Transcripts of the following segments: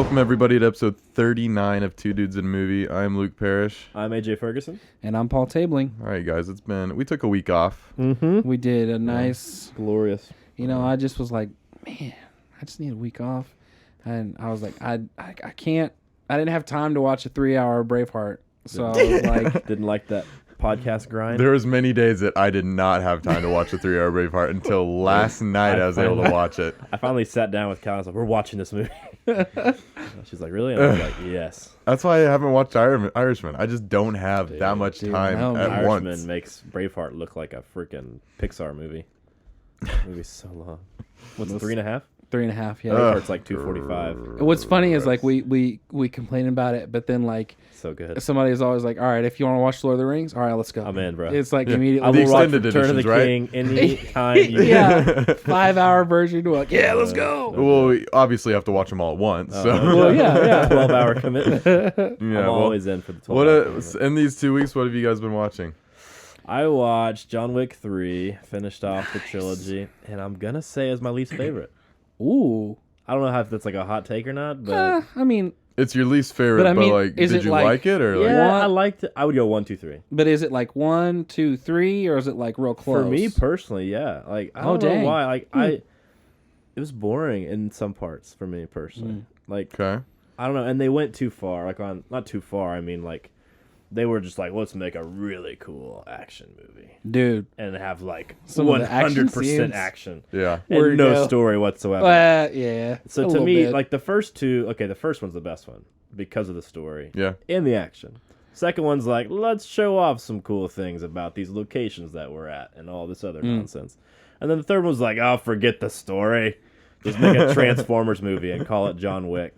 Welcome everybody to episode 39 of Two Dudes in a Movie. I'm Luke Parrish. I'm AJ Ferguson. And I'm Paul Tabling. All right, guys, we took a week off. Mm-hmm. We did a nice... Glorious. You know, I just was like, man, I just need a week off. And I was like, I can't... I didn't have time to watch a 3-hour Braveheart. So I was like... Didn't like that podcast grind. There was many days that I did not have time to watch a 3-hour Braveheart until last night I was able to watch it. I finally sat down with Cal and was like, we're watching this movie. She's like, really? And I was like, yes. That's why I haven't watched Irishman. I just don't have that much time at Irishman once. makes Braveheart look like a freaking Pixar movie. The movie's so long. What's it, 3.5? 3.5, yeah. Braveheart's like 2:45. What's funny is like we complain about it, but then like so good. Somebody is always like, all right, if you want to watch Lord of the Rings, all right, let's go. I'm in, bro. It's like immediately. I The will watch extended Return of the editions, King any time you yeah, 5-hour version. We're like, yeah, let's go. Well, we obviously have to watch them all at once. So. Well, yeah. 12-hour commitment. Yeah, I'm always in for the 12 hour commitment. In these 2 weeks, what have you guys been watching? I watched John Wick 3, finished off the trilogy, and I'm going to say is my least favorite. Ooh. I don't know if that's like a hot take or not, but I mean, It's your least favorite, But I mean, like, is did it you like- like it or like? yeah, One- I liked it. I would go 1, 2, 3. but is it like 1, 2, 3, or is it like real close? For me personally, yeah. Like I don't dang. know why. Like it was boring in some parts for me personally. Like Okay. I don't know, and they went too far. Like not too far. I mean, like they were just like, let's make a really cool action movie Dude. and have like Some of the action 100% scenes. action Yeah. Where'd and it no go? story whatsoever. Yeah. So a to little me, bit. like the first two, okay, the first one's the best one because of the story Yeah. and the action. Second one's like, let's show off some cool things about these locations that we're at and all this other nonsense. And then the third one's like, oh, forget the story. Just make a Transformers movie and call it John Wick.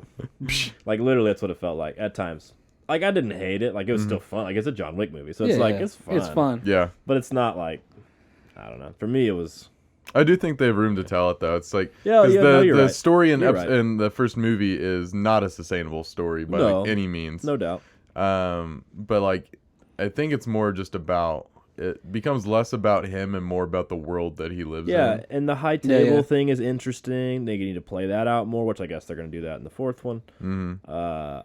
Like literally, that's what it felt like at times. Like I didn't hate it. Like it was still fun. Like it's a John Wick movie, so it's like it's fun. It's fun. Yeah. but it's not like I don't know. For me, it was. I do think they have room to tell it though. It's like Yeah, 'cause no, the you're right. story in You're right. in the first movie is not a sustainable story by No. like, any means. No doubt. But like I think it's more just about it becomes less about him and more about the world that he lives Yeah, in. and the high table yeah. thing is interesting. They need to play that out more, which I guess they're going to do that in the fourth one. Mm-hmm.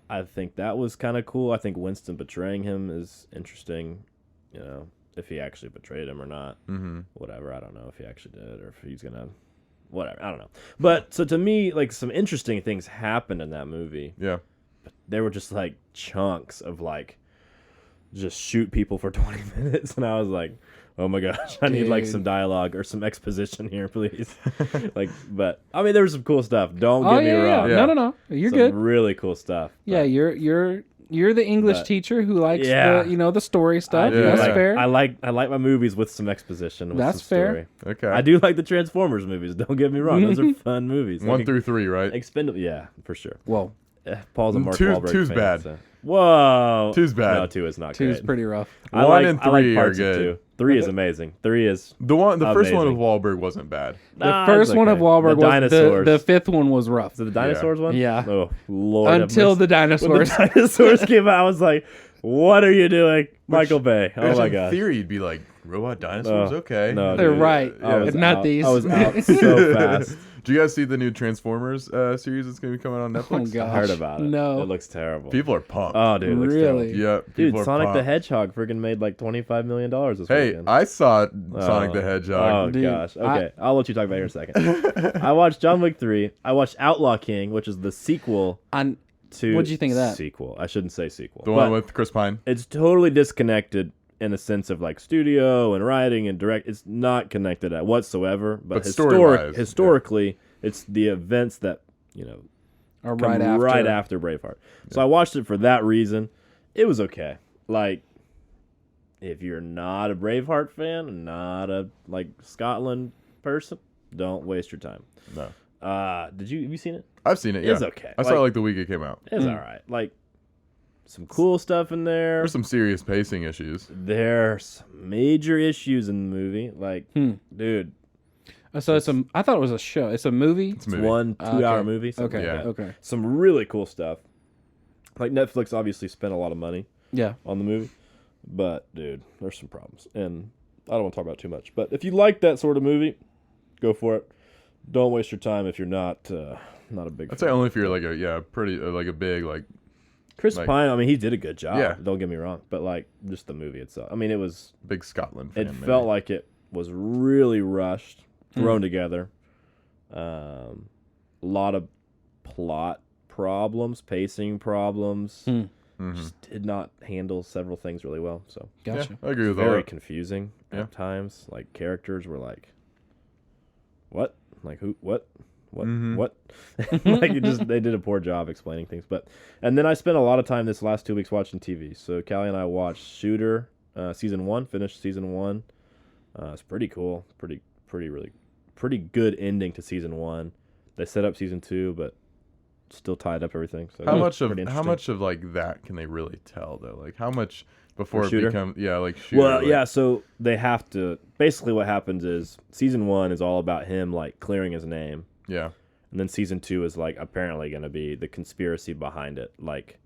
I think that was kind of cool. I think Winston betraying him is interesting. You know, if he actually betrayed him or not. Mm-hmm. Whatever. I don't know if he actually did or if he's going to. Whatever. I don't know. But so to me, like some interesting things happened in that movie. Yeah. They were just like chunks of like just shoot people for 20 minutes. And I was like, oh my gosh, I need like Dude. some dialogue or some exposition here, please. Like, but I mean, there was some cool stuff. Don't get me wrong. Yeah. No. You're Some good. really cool stuff. Yeah, but you're the English but- teacher who likes Yeah. the story I stuff. do That's like- fair. I like my movies with some exposition. With That's some fair. story. Okay. I do like the Transformers movies. Don't get me wrong; those are fun movies. 1 through 3, right? Expendable. Yeah, for sure. Whoa, Paul's a Mark Two- Wahlberg two's fan, bad. so- Whoa, 2's bad. No, 2 is not 2's great. pretty rough. I 1 like, and I like 3 are parts of good. 2. 3 is amazing. 3 is The first one amazing. with Wahlberg wasn't bad. The first one of Wahlberg the was dinosaurs. the fifth one was rough. Is it the dinosaurs one? Yeah. Oh Lord. have Until mercy. the When dinosaurs. the dinosaurs came out, I was like, "What are you doing, Michael Bay?" Oh Which my in gosh. theory, you'd be like, robot dinosaurs? Oh, okay. no, They're dude. right. I was Not out. these. I was out so fast. Do you guys see the new Transformers series that's going to be coming out on Netflix? Oh, God. I heard about it. No. It looks terrible. People are pumped. Oh, dude, it looks Really? terrible. Yeah, Dude, people are Sonic the pumped. Hedgehog freaking made like $25 million this Hey, weekend. I saw Sonic the Hedgehog. Oh Dude, gosh. Okay, I'll let you talk about it here in a second. I watched John Wick 3. I watched Outlaw King, which is the sequel On to. What'd you think of that? Sequel. I shouldn't say sequel. The one but with Chris Pine. it's totally disconnected in a sense of like studio and writing and direct. It's not connected at whatsoever. But, But story-wise, historically, it's the events that or come right after. Braveheart. So I watched it for that reason. It was okay. Like, if you're not a Braveheart fan, not a like Scotland person, don't waste your time. No, Have you seen it? I've seen it. Yeah, It's okay. I saw it like the week it came out. It's all right. Like some cool stuff in there. There's some serious pacing issues. There's some major issues in the movie. Like, dude, So I thought it was a show. It's a movie. It's a it's movie. 1 2 hour Okay. movie. something Okay. like Yeah. that. Okay. Some really cool stuff. Like Netflix obviously spent a lot of money Yeah. on the movie, but dude, there's some problems, and I don't want to talk about it too much. But if you like that sort of movie, go for it. don't waste your time if you're not not a big. I'd fan. say only if you're like pretty like a big like. Chris like- Pine. I mean, he did a good job. Yeah. Don't get me wrong, but like just the movie itself. I mean, it was. Big Scotland fan. It maybe. felt like it was really rushed, thrown together. A lot of plot problems, pacing problems. Just did not handle several things really well. So Gotcha. Yeah, I agree with all very that. confusing Yeah. at times. Like characters were like, "What? Like who? What? What? Mhm. What?" Like they did a poor job explaining things. And then I spent a lot of time this last 2 weeks watching TV. So Callie and I watched Shooter season 1. Finished season 1. It's pretty cool. Pretty good ending to season 1. They set up season 2, but still tied up everything. So How it was much pretty of interesting. like that can they really tell though? Like how much before it Shooter? becomes like Shooter? Well, like, yeah, so they have to basically what happens is season 1 is all about him like clearing his name. yeah. And then season 2 is like apparently going to be the conspiracy behind it, like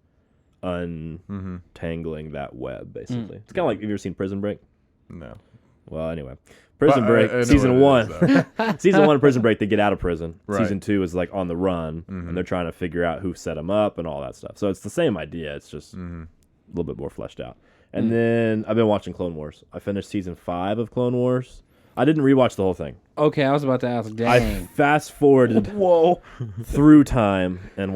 untangling that web basically. It's kind of like, have you ever seen Prison Break? No. Well, anyway. Prison But Break, I know season what 1. it is, Season 1 Prison Break, they get out of prison. Right. Season 2 is like on the run, and they're trying to figure out who set him up and all that stuff. So it's the same idea. It's just a little bit more fleshed out. And then I've been watching Clone Wars. I finished season 5 of Clone Wars. I didn't rewatch the whole thing. Okay, I was about to ask. I Dang. fast forwarded through time and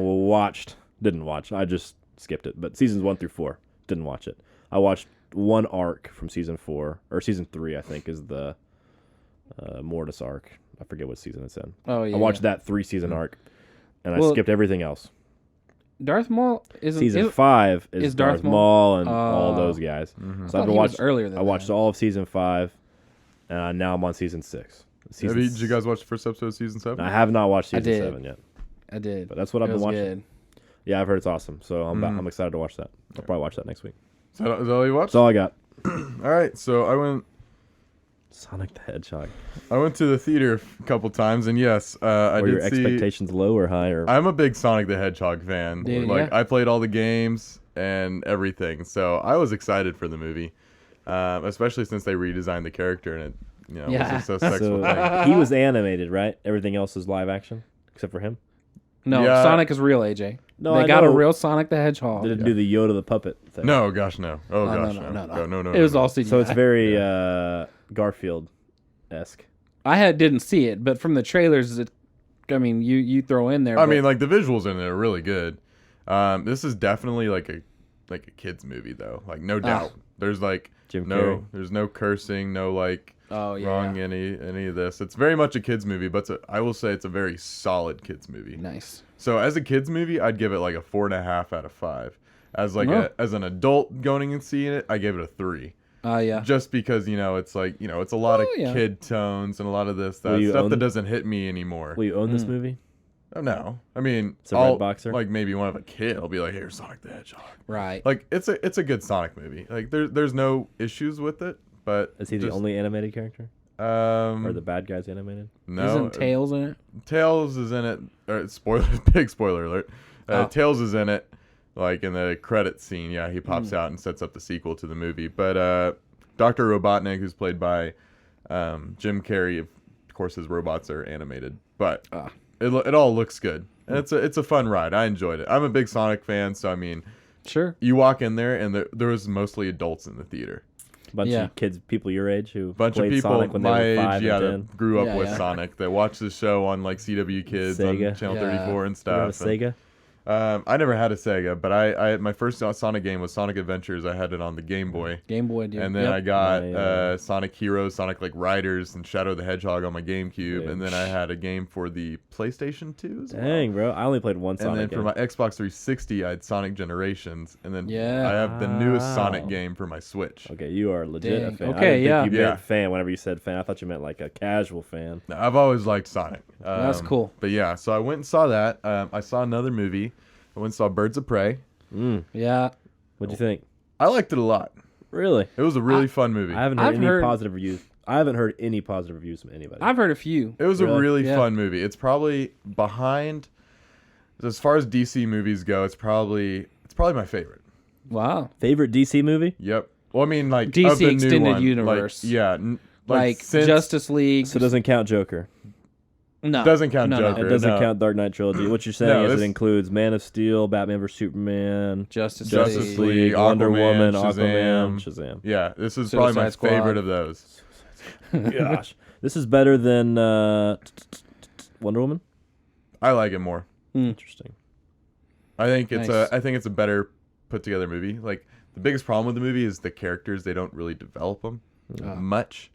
didn't watch. I just skipped it. But seasons 1 through 4, didn't watch it. I watched one arc from season 4 or season 3. I think is the Mortis arc. I forget what season it's in. Oh yeah. I watched that 3-season arc, and I Well, skipped everything else. Darth Maul isn't. Season 5 is Darth Darth Maul and all Oh. those guys. I So thought I've been he was watching. earlier than I watched that. all of season 5, and now I'm on season 6. Did you guys watch the first episode of season 7? I have not watched I season did. 7 yet, I did. but that's what I've It been was watching. good. Yeah, I've heard it's awesome, so I'm excited to watch that. I'll probably watch that next week. Is that all you watched? That's all I got. All right. So Sonic the Hedgehog. I went to the theater a couple times, and yes, I Were did your see. expectations low or high? Or I'm a big Sonic the Hedgehog fan. Dude, like yeah. I played all the games and everything, so I was excited for the movie, especially since they redesigned the character and it, was Yeah. just a sexual thing. so he was animated, right? Everything else is live action except for him. No, Yeah. Sonic is real, AJ. No, they I got a know. real Sonic the Hedgehog. Did it do the Yoda the puppet thing? No, gosh, no. Oh, No, gosh, no, no. no. No. It was no. all CGI. So it's very Garfield-esque. I didn't see it, but from the trailers, you throw in there. I but- mean, like the visuals in it are really good. This is definitely like a kids movie though. Like no doubt. There's like Jim Carrey. there's no cursing, no like oh yeah, wrong any of this. It's very much a kids movie, but I will say it's a very solid kids movie. nice. So as a kids movie, I'd give it like a 4.5 out of 5. As like Oh. as an adult going and seeing it, I gave it a 3. Yeah. Just because it's like it's a lot of yeah. kid tones and a lot of this Will you stuff own- that doesn't hit me anymore. Will you own this movie? Oh, no, I mean, It's a I'll, red boxer? like maybe one of a kid. I'll be like, "Here's Sonic the Hedgehog." Right. Like it's a good Sonic movie. Like there's no issues with it, but Is he the just, only animated character? Um, Or the bad guys animated? no Isn't Tails in it? Tails is in it. Spoiler, big spoiler alert. Tails is in it, like in the credit scene. Yeah, he pops out and sets up the sequel to the movie. But Dr. Robotnik, who's played by Jim Carrey, of course, his robots are animated, but it all looks good. And it's a fun ride. I enjoyed it. I'm a big Sonic fan, so I mean, Sure. you walk in there and there was mostly adults in the theater. Bunch Yeah. of kids, people your age who Bunch of played people Sonic when my they were age, 5 yeah, and 10. that grew up Yeah, with yeah. Sonic. That watched the show on like CW Kids Sega. on Channel Yeah. 34 and You have a stuff. And, Sega? I never had a Sega, but I my first Sonic game was Sonic Adventures. I had it on the Game Boy. Game Boy, dude. And then Yep. I got My, Sonic Heroes, Sonic like Riders, and Shadow the Hedgehog on my GameCube. Yeah. And then I had a game for the PlayStation 2 as well. Dang, bro. I only played one And Sonic then game. for my Xbox 360, I had Sonic Generations. And then Yeah. I have the newest Wow. Sonic game for my Switch. Okay, you are legit a Dang. fan. Okay, I didn't yeah. think you Yeah. meant fan whenever you said fan. I thought you meant like a casual fan. Now, I've always liked Sonic. That's cool. But yeah, so I went and saw that. I saw another movie. I went and saw Birds of Prey. Yeah. What'd you think? I liked it a lot. Really? It was a really fun movie. I haven't heard I've any heard- positive reviews. I haven't heard any positive reviews from anybody. I've heard a few. It was a Really? really Yeah. fun movie. It's probably behind, as far as DC movies go, it's probably my favorite. Wow. Favorite DC movie? Yep. Well, I mean, like DC of the new Extended one, Universe. Like, yeah, Like since, Justice League. So it doesn't count Joker. No, Doesn't count no, Joker. It doesn't No. count Dark Knight trilogy. What you're saying No, is this- it includes Man of Steel, Batman vs Superman, Justice Justice League. League, Wonder Aquaman, Woman, Shazam. Shazam. Yeah, this is probably my Suicide Squad. favorite of those. Gosh, this is better than Wonder Woman. I like it more. Interesting. I think it's Nice. I think it's a better put together movie. Like the biggest problem with the movie is the characters. They don't really develop them much.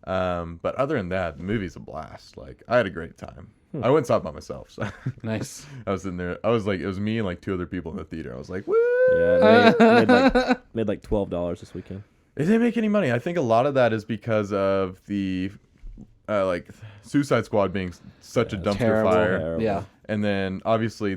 But other than that, the movie's a blast. Like I had a great time. I went and saw it by myself. So Nice. I was in there. I was like, it was me and like 2 other people in the theater. I was like, woo! Yeah, it made like $12 this weekend. It didn't make any money. I think a lot of that is because of the like Suicide Squad being such a dumpster Terrible. fire, Terrible. Yeah. and then obviously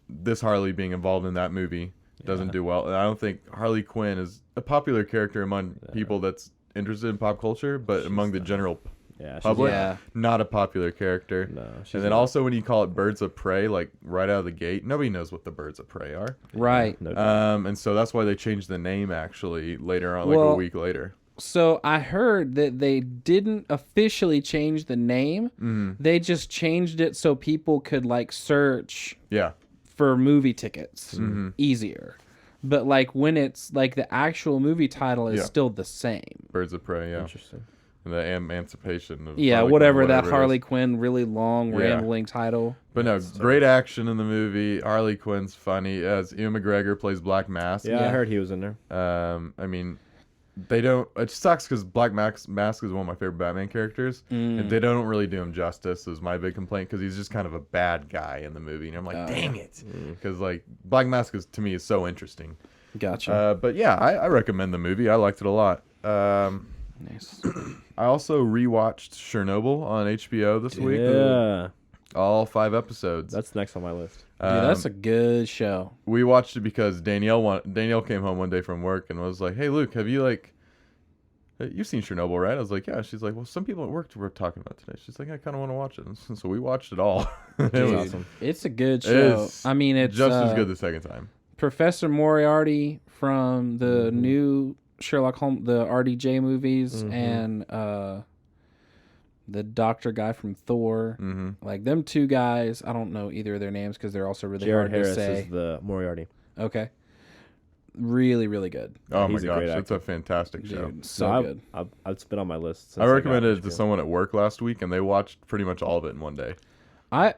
this Harley being involved in that movie doesn't do well. And I don't think Harley Quinn is a popular character among people that's interested in pop culture, but among the general Yeah, she's public, Yeah. not a popular character. No, she's and then not. also when you call it Birds of Prey, like right out of the gate, nobody knows what the Birds of Prey are. Right. No doubt. And so that's why they changed the name actually later on, like Well, a week later. So I heard that they didn't officially change the name. They just changed it so people could like search Yeah. for movie tickets easier. But like when it's like the actual movie title is Yeah. still the same. Birds of Prey, yeah. Interesting. And the emancipation of Yeah, Harley Quinn, whatever that it is. Harley Quinn really long Yeah. rambling title. But no, great action in the movie. Harley Quinn's funny. As Ewan McGregor plays Black Mask. Yeah, I Yeah. heard he was in there. I mean, they don't. It sucks because Black Mask is one of my favorite Batman characters, and they don't really do him justice. Is my big complaint because he's just kind of a bad guy in the movie, and I'm like, dang it, because like Black Mask is to me is so interesting. Gotcha. But yeah, I recommend the movie. I liked it a lot. Nice. I also rewatched Chernobyl on HBO this week. Yeah, All 5 episodes. that's next on my list. Dude, that's a good show. We watched it because Danielle came home one day from work and was like, "Hey Luke, have you you've seen Chernobyl, right?" I was like, "Yeah." She's like, "Well, some people at work were talking about it today." She's like, "I kind of want to watch it." And so we watched it all. It Dude, was awesome. It's a good it show. is I mean, it's just as good the second time. Professor Moriarty from the new Sherlock Holmes, the RDJ movies, and the doctor guy from Thor. Like them 2 guys, I don't know either of their names because they're also really Jared hard Harris to say. is the Moriarty. Okay, really, really good, Oh my he's a great gosh, it's a actor. fantastic show. dude. So No, good. It's been on my list. Since I got recommended it to HBO. someone at work last week, and they watched pretty much all of it in one day. I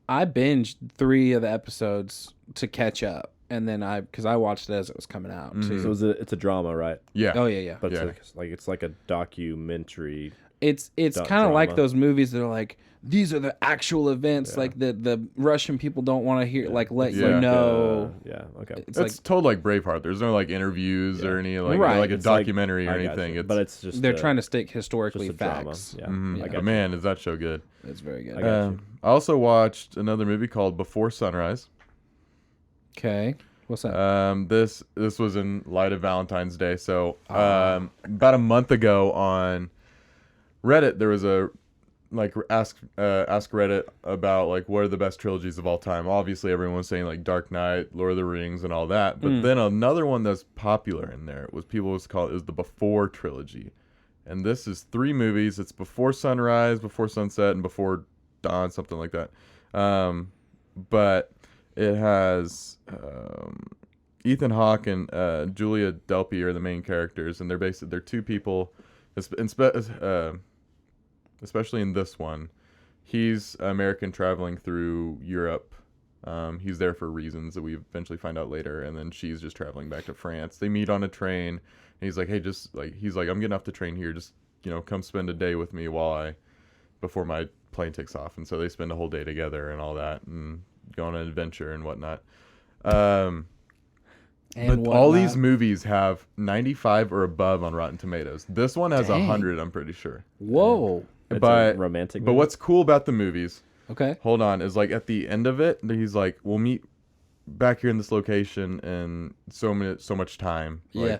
binged 3 of the episodes to catch up, and then because I watched it as it was coming out too. So it's a drama, right? Yeah. Oh yeah. But Yeah. it's like a documentary. It's Dot kind of like drama. those movies that are like these are the actual events. Like the Russian people don't want to hear let Yeah. you know. Yeah. Okay. It's It's like told like Braveheart. There's no like interviews or any like Right. like a It's like- documentary or I got anything. you. It's But it's just they're trying to stick historically just a drama. facts. Yeah. Mhm. I But got you. man, is that show good? It's very good. I got you. I also watched another movie called Before Sunrise. Okay, what's that? This was in light of Valentine's Day. So about a month ago on Reddit, there was a ask Reddit about like what are the best trilogies of all time. Obviously, everyone was saying like Dark Knight, Lord of the Rings, and all that. But then another one that's popular in there was the Before trilogy, and this is 3 movies. It's Before Sunrise, Before Sunset, and Before Dawn, something like that. But it has Ethan Hawke and Julia Delpy are the main characters, and they're 2 people, especially in this one. He's American traveling through Europe. He's there for reasons that we eventually find out later, and then she's just traveling back to France. They meet on a train, and he's like, "Hey, I'm getting off the train here. Just come spend a day with me before my plane takes off." And so they spend a whole day together and all that, and go on an adventure and whatnot. And But all whatnot. these movies have 95 or above on Rotten Tomatoes. This one has Dang. 100, I'm pretty sure. Whoa. It's but a romantic. but movie? what's cool about the movies? Okay. Hold on, is like at the end of it, he's like, "We'll meet back here in this location in so much time." Yeah.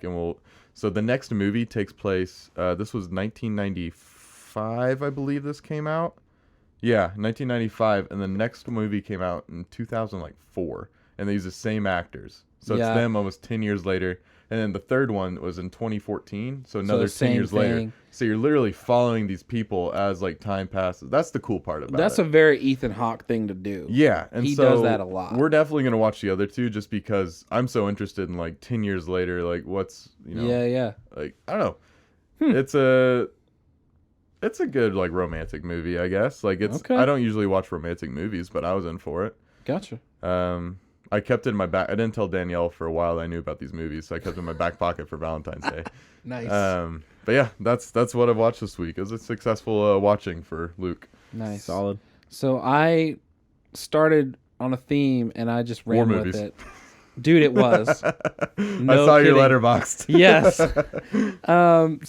So the next movie takes place. This was 1995, I believe. This came out. Yeah, 1995, and the next movie came out in 2004, and they use the same actors. So Yeah. it's them almost 10 years later. And then the third one was in 2014, so another 10 same years later. thing. So you're literally following these people as like time passes. That's the cool part about That's it. a very Ethan Hawke thing to do. Yeah, and He so does that a lot. We're definitely gonna watch the other two just because I'm so interested in like 10 years later, like what's Yeah. like I don't know. It's a good like romantic movie, I guess. Like it's Okay. I don't usually watch romantic movies, but I was in for it. Gotcha. I kept it in my back. I didn't tell Danielle for a while I knew about these movies, so I kept it in my back pocket for Valentine's Day. Nice. But yeah, that's what I've watched this week. It was a successful watching for Luke. Nice. Solid. So I started on a theme and I just ran War with movies. it. Dude, it was. I No saw your kidding. letterboxd. Yes.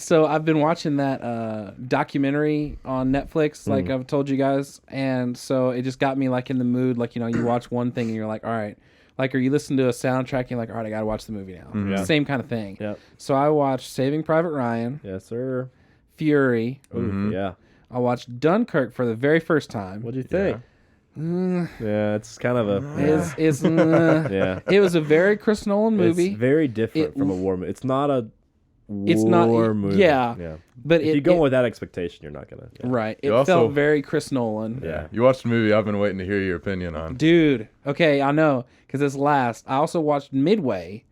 So I've been watching that documentary on Netflix, like I've told you guys, and so it just got me like in the mood. Like, you know, you watch one thing and you're like, all right, like, or you listen to a soundtrack and you're like, all right, I gotta watch the movie now. Yeah. Same kind of thing. Yep. So I watched Saving Private Ryan, Yes, sir. Fury. Ooh, yeah. I watched Dunkirk for the very first time. What'd you think? Yeah, it's kind of a It's yeah. It was a very Chris Nolan movie. It's very different It- from a war movie. It's not a It's not- war movie. yeah. But If you go with that expectation, you're not gonna. Yeah. right. It You also- felt very Chris Nolan. Yeah. You watched the movie. I've been waiting to hear your opinion on. Dude, okay, I know, because it's last. I also watched Midway,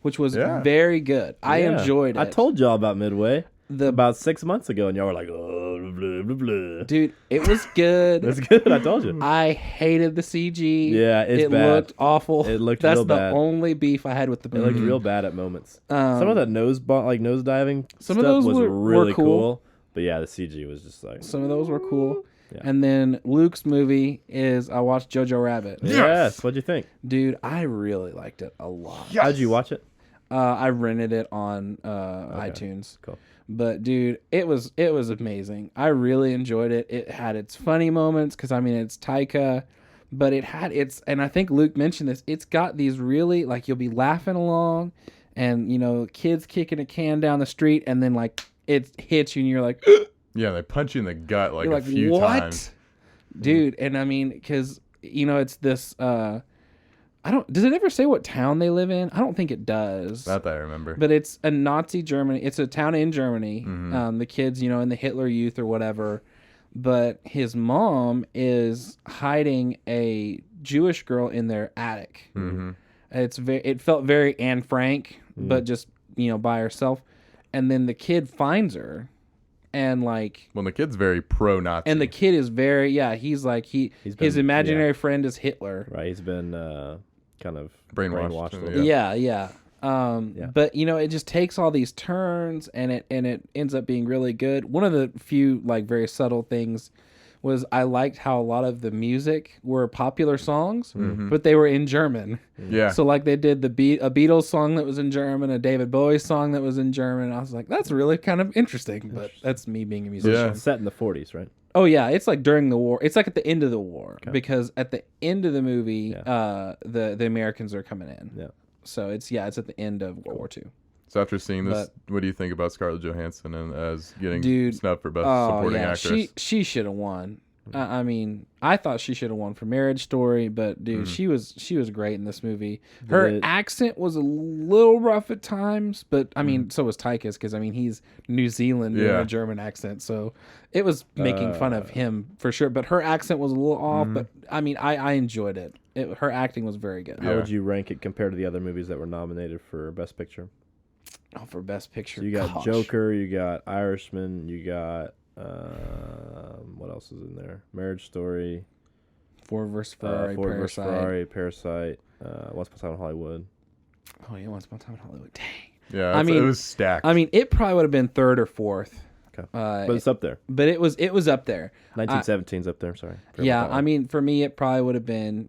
which was Yeah. very good. I Yeah. enjoyed it. I told y'all about Midway the about 6 months ago, and y'all were like, "Oh, blah blah blah." dude, it was good. That's good. I told you. I hated the CG. Yeah, it's it bad. looked awful. It looked That's real the bad. only beef I had with the It looked movie. real bad at moments. Some of that nose diving Some stuff of those was were really cool. But yeah, the CG was just like Some of those were cool. Yeah. And then Luke's movie is I watched Jojo Rabbit. yes. What'd you think? Dude, I really liked it a lot. How'd you watch it? I rented it on iTunes. Cool. But dude, it was amazing. I really enjoyed it. It had its funny moments because I mean it's Taika, but it had its, and I think Luke mentioned this. It's got these really like you'll be laughing along, and you know kids kicking a can down the street, and then like it hits you, and you're like, Yeah, they punch you in the gut like you're a like few what, times. dude? And I mean because you know it's this. Does it ever say what town they live in? I don't think it does. That I remember. But it's a Nazi Germany. It's a town in Germany. Mm-hmm. The kids, you know, in the Hitler Youth or whatever. But his mom is hiding a Jewish girl in their attic. Mm-hmm. It felt very Anne Frank, but just by herself. And then the kid finds her, and like, Well, the kid's very pro-Nazi. and the kid is very he's like He's his been- imaginary friend is Hitler. Right. He's been kind of Brainwashed, a little yeah. bit. Yeah. But it just takes all these turns, and it ends up being really good. One of the few like very subtle things was I liked how a lot of the music were popular songs, but they were in German. Yeah. So like they did a Beatles song that was in German, a David Bowie song that was in German. I was like, that's really kind of interesting. But that's me being a musician. Yeah. It's set in the 40s, right? Oh yeah, it's like during the war. It's like at the end of the war because at the end of the movie, the Americans are coming in. Yeah. So it's at the end of World War II. So after seeing this, what do you think about Scarlett Johansson and as getting snubbed for best supporting actress? She should have won. I mean, I thought she should have won for Marriage Story, but dude, she was great in this movie. Her accent was a little rough at times, but I mean, so was Taika's because I mean he's New Zealand doing a German accent, so it was making fun of him for sure. But her accent was a little off, but I mean, I enjoyed it. Her acting was very good. How would you rank it compared to the other movies that were nominated for Best Picture? Oh, for Best Picture, So you got gosh. Joker, you got Irishman, you got what else is in there? Marriage Story, Ford vs. Ferrari, Ford vs. Parasite. Ferrari, Parasite, Once Upon a Time in Hollywood. Oh yeah, Once Upon a Time in Hollywood. Dang. Yeah, I mean, it was stacked. I mean, it probably would have been third or fourth. Okay, but it's up there. But it was up there. 1917's up there. Sorry. Forgot Yeah, about that I one. mean, for me, it probably would have been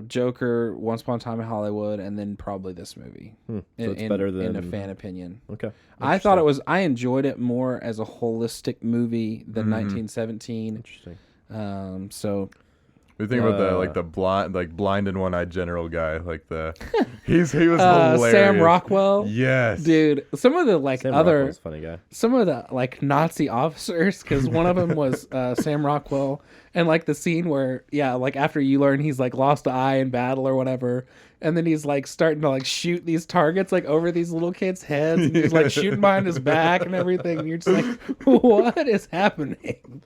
Joker, Once Upon a Time in Hollywood, and then probably this movie. So it's better than in a fan opinion. Okay. I thought it was. I enjoyed it more as a holistic movie than 1917. Interesting. So We think about the blind and one-eyed general guy, he was hilarious. Sam Rockwell. Yes, Dude, some of the Sam other Rockwell's a funny guy. some of the Nazi officers, because one of them was Sam Rockwell, and the scene where after you learn he's lost an eye in battle or whatever, and then he's starting to shoot these targets over these little kids' heads, and he's shooting behind his back and everything, and you're just what is happening?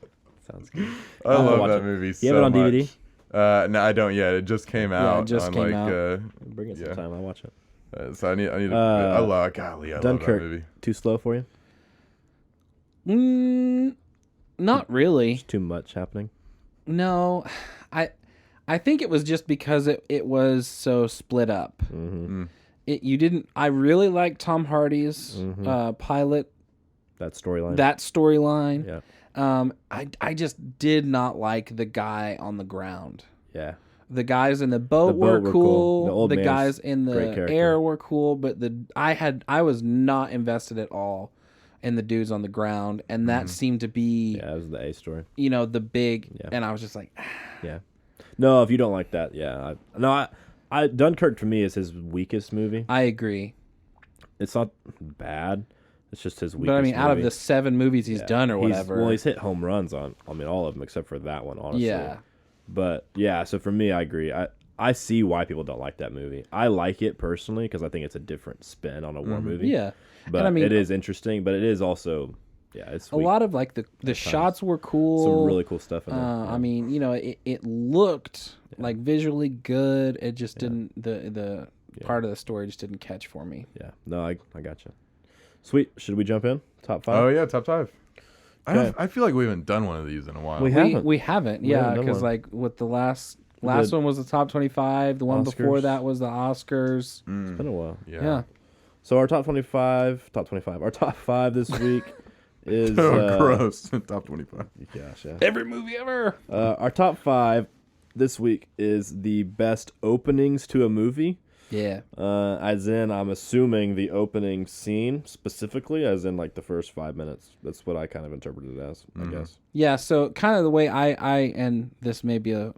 Sounds good. I love that movie so You have it on much. DVD? No, I don't yet. It just came out. it just came out. Bring it sometime. I'll watch it. So I need. I love love that Dunkirk. movie. Too slow for you? Not really. There's too much happening. No, I think it was just because it was so split up. Mm-hmm. I really liked Tom Hardy's pilot. That storyline. That storyline. Yeah. I just did not like the guy on the ground. Yeah. The guys in the boat were cool. The old man's guys in the great character. air were cool, but I was not invested at all in the dudes on the ground, and that seemed to be Yeah, that was the A story. the big. Yeah. And I was just like, Yeah. No, if you don't like that, yeah. I Dunkirk to me is his weakest movie. I agree. It's not bad. It's just his weakest. But I mean, out of movie. the 7 movies he's done or whatever, He's hit home runs on. I mean, all of them except for that one, honestly. Yeah. But yeah, so for me, I agree. I see why people don't like that movie. I like it personally because I think it's a different spin on a war movie. Yeah. But And I mean, it is interesting. But it is also, it's a lot of the shots were cool. some really cool stuff in there. I mean, it looked visually good. It just didn't the part of the story just didn't catch for me. Yeah. No, I gotcha. Sweet. Should we jump in? Top 5? Oh yeah, top 5. Okay. I feel like we haven't done one of these in a while. We haven't. We haven't, We haven't done because one. with the last did one was the top 25. The one before Oscars. that was the Oscars. It's been a while. Yeah. So our top 25. Our top 5 this week is Gross. Top 25. Gosh, yeah. Every movie ever. Our top 5 this week is the best openings to a movie. Yeah. As in, I'm assuming the opening scene specifically, as in the first 5 minutes. That's what I kind of interpreted it as, I guess. Yeah, so kind of the way I and this may be a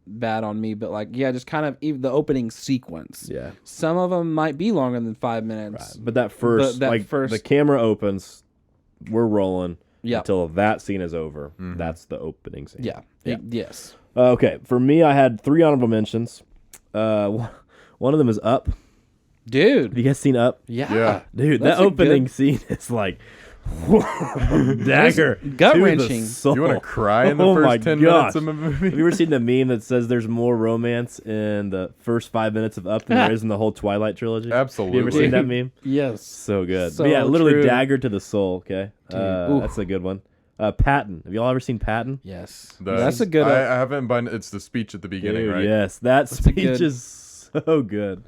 bad on me, but just kind of even the opening sequence. Yeah. Some of them might be longer than 5 minutes. But that first, the camera opens, we're rolling until that scene is over. That's the opening scene. Yeah. Yes. Okay, for me, I had 3 honorable mentions. One of them is Up. Dude. Have you guys seen Up? Yeah. Dude, That's that a opening good- scene is dagger. gut-wrenching. Do you want to cry in the Oh my first 10 gosh. minutes of a movie? Have you ever seen the meme that says there's more romance in the first 5 minutes of Up than there is in the whole Twilight trilogy? Absolutely. Have you ever seen that meme? Yes. So good. So But yeah, literally true. dagger to the soul, okay? Oof. That's a good one. Patton. Have y'all ever seen Patton? Yes. The- That's a good I haven't, but it's the speech at the beginning, Dude, right? yes. That That's a speech good- is so good.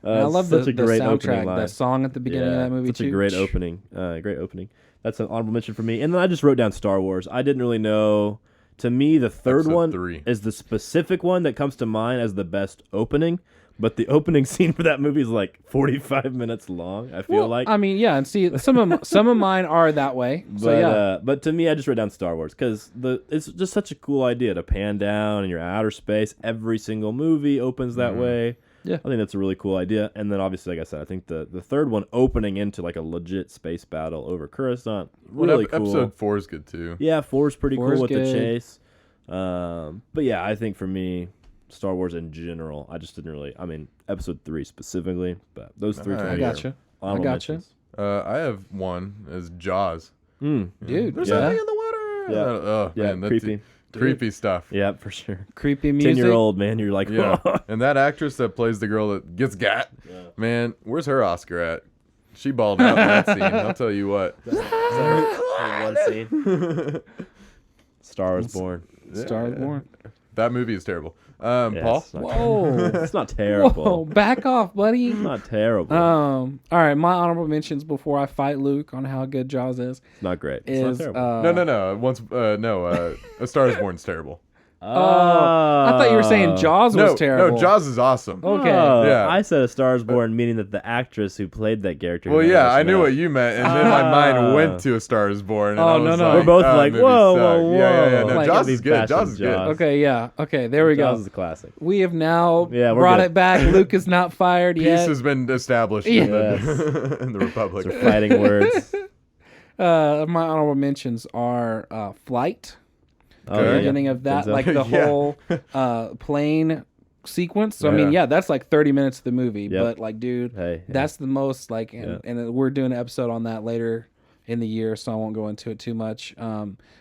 I love the such a great opening soundtrack, line. that song at the beginning of that movie such too. a great opening. Great opening. That's an honorable mention for me. And then I just wrote down Star Wars. I didn't really know. To me, the third Episode one 3. is the specific one that comes to mind as the best opening. But the opening scene for that movie is 45 minutes long. I feel like. I mean, yeah, and see, some of mine are that way. But, So yeah, but to me, I just wrote down Star Wars because it's just such a cool idea to pan down in your outer space. Every single movie opens that way. Yeah. I think that's a really cool idea. And then obviously, like I said, I think the third one opening into a legit space battle over Coruscant, really cool. Episode 4 is good too. Yeah, 4 is pretty 4 cool is with the good. chase. But yeah, I think for me, Star Wars in general, I just didn't really. I mean, Episode 3 specifically, but those 3 for me I are gotcha. honorable gotcha. mentions. I have one as Jaws. Dude, There's Yeah. something in the water. Yeah. Oh, Yeah, man, that's creepy. creepy stuff. Yeah, for sure. creepy music. 10-year-old man, you're like, Yeah. And that actress that plays the girl that gets gat, man, where's her Oscar at? She balled out in that scene. I'll tell you what. one scene. Star was born. Star is Born. That movie is terrible. Yeah, Paul? it's not, Whoa, it's not terrible. whoa, back off, buddy. It's not terrible. All right, my honorable mentions before I fight Luke on how good Jaws is it's not great. It's not is terrible. No. A Star is Born's terrible. I thought you were saying Jaws was terrible. No, Jaws is awesome. Okay. Yeah. I said A Star Is Born, meaning that the actress who played that character. Well, yeah, I knew what you meant, and then my mind went to A Star Is Born. And I was no. like, We're both like, movie whoa, sucked. whoa, whoa. Yeah. No, Like, Jaws is good. Jaws is good. Jaws. Okay, yeah. Okay, there we go. Jaws is a classic. We have now Yeah, we're brought good. it back. Luke is not fired Peace yet. has been established in the Republic. Those are fighting words. My honorable mentions are Flight. Oh, The yeah. beginning of that, Denzel. like the Yeah. whole plane sequence. So I mean, Yeah. that's like 30 minutes of the movie. Yep. But like, dude, Hey, that's the most like, and we're doing an episode on that later in the year, so I won't go into it too much.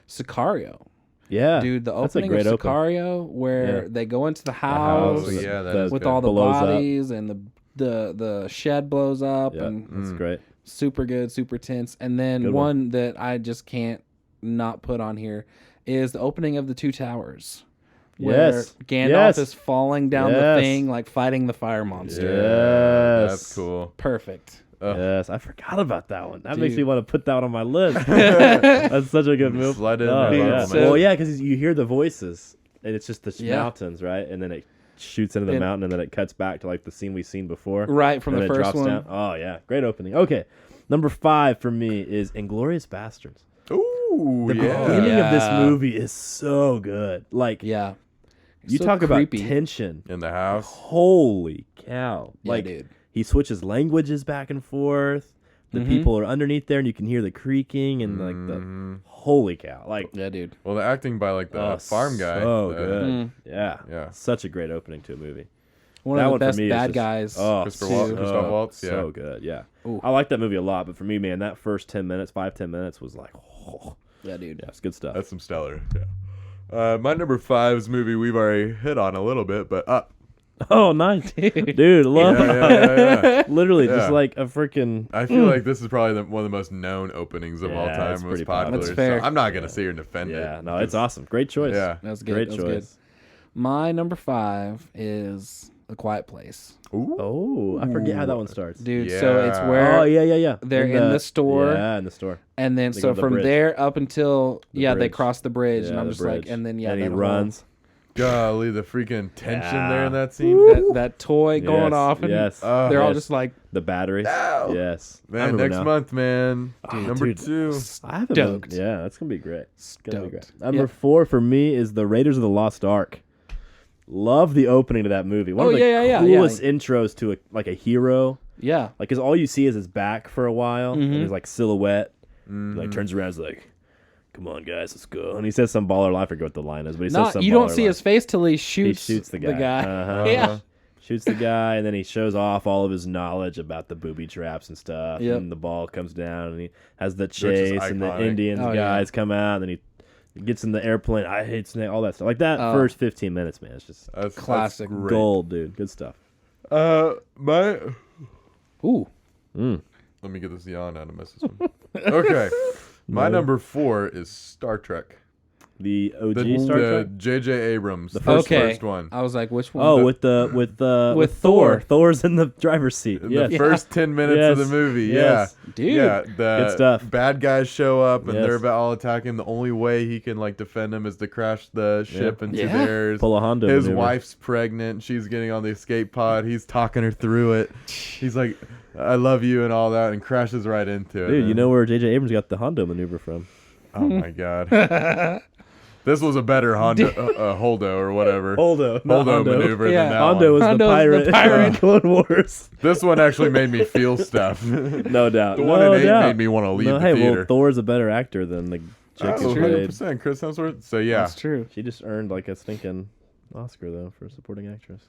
Sicario, yeah, dude, the that's a opening great of open. Sicario where Yeah. they go into the house Oh, yeah, that is with good. all the blows up. bodies and the shed blows up Yeah, and that's great. super good, super tense. And then Good one one. that I just can't not put on here is the opening of the Two Towers. Where Yes. Gandalf Yes. is falling down the Yes. thing, like fighting the fire monster. Yes. That's cool. Perfect. Yes, I forgot about that one. That makes Dude. me want to put that one on my list. That's such a good move. Slide it in Oh, there, yeah. honorable So- Well, yeah, because you hear the voices, and it's just the Yeah. mountains, right? And then it shoots into the And- mountain, and then it cuts back to like the scene we've seen before. Right from and the then it first drops one. down. Oh yeah, great opening. Okay, number 5 for me is Inglourious Bastards. Ooh, The yeah. beginning of this Yeah. movie is so good. Like, Yeah. you So talk creepy. about tension. In the house. Holy cow! Yeah, Like, dude. he switches languages back and forth. The Mhm. people are underneath there, and you can hear the creaking and like the holy cow! Like, Yeah, dude. Well, the acting by like the oh, farm guy. so the- good. Mm. Yeah, Yeah. such a great opening to a movie. One That of one the for best me is bad just- guys. Oh, Christopher too. Waltz. Christoph Waltz, yeah. so good. Yeah, Ooh. I like that movie a lot. But for me, man, that first 10 minutes, 5-10 minutes was like, oh, Yeah, dude. yeah, it's good stuff. That's some stellar. Yeah. My number 5's movie we've already hit on a little bit, but Up. Oh, nice, dude. Love Yeah. literally Yeah. just like a freaking. I feel like this is probably one of the most known openings of all Yeah, time. it's Most pretty popular. popular. That's fair. So I'm not gonna sit here and defend it. Yeah, no, it's awesome. Great choice. Yeah. That was good. Great that was good. choice. My number 5 is A Quiet Place. Ooh. Oh, I forget how that one starts. Dude, so it's Yeah. where Oh yeah. they're in the store. Yeah, in the store. and then They so go to the from bridge. there up until The they bridge. cross the bridge, and Yeah, I'm the just like, bridge. and then and that he whole- runs. Golly, the freaking tension there in Yeah. that scene. that toy going Yes, off, and yes. they're all Yes. just like, The battery. Ow. Yes. I Man, remember next now. month, man. Number dude. 2. I haven't been- stoked. Yeah, that's gonna be great. It's gonna be great. Stoked. Number Yeah. 4 for me is the Raiders of the Lost Ark. Love the opening to that movie. One Oh, of the yeah. coolest intros to a hero. yeah, Like, cause all you see is his back for a while, and his like silhouette. Mm-hmm. He, like turns around, is like, "Come on, guys, let's go." And he says some baller line. I forget what the line is, but he says not some. you don't baller see line. his face till he He shoots, shoots the guy. Uh-huh. Yeah, Shoots the guy, and then he shows off all of his knowledge about the booby traps and stuff. Yep. And the ball comes down, and he has the just chase, and the iconic. Indians Oh, yeah. guys come out, and then he gets in the airplane. I hate snake, all that stuff. Like that Oh. first 15 minutes, man, it's just That's Classic. great. gold, dude. Good stuff. My ooh, let me get this yawn out of my system. Okay, my number 4 is Star Trek. The OG The Star Trek. J.J. Abrams, the Okay. first one. I was like, which one? Oh, with Thor. Thor. Thor's in the driver's seat. In Yes. the first 10 minutes of the Yes. movie, Yes. Dude. Yeah, the Good stuff. bad guys show up and Yes. they're about all attacking him. The only way he can like defend him is to crash the ship into Yeah. theirs. Pull a Hondo His maneuver. wife's pregnant. She's getting on the escape pod. He's talking her through it. He's like, "I love you" and all that, and crashes right into it. Dude, you And- know where J.J. Abrams got the Hondo maneuver from? Oh my god. This was a better Holdo or whatever. Holdo. not Holdo Hondo. maneuver Yeah. than that Hondo one. was the Hondo's the pirate, pirate. in Clone Wars. This one actually made me feel stuff. No doubt. The no one in 8 doubt. made me want to leave No, the hey, theater. well, Thor's a better actor than the chick Oh, who played. 100%. Chris Hemsworth. So yeah, That's true. She just earned like a stinking Oscar though for supporting actress.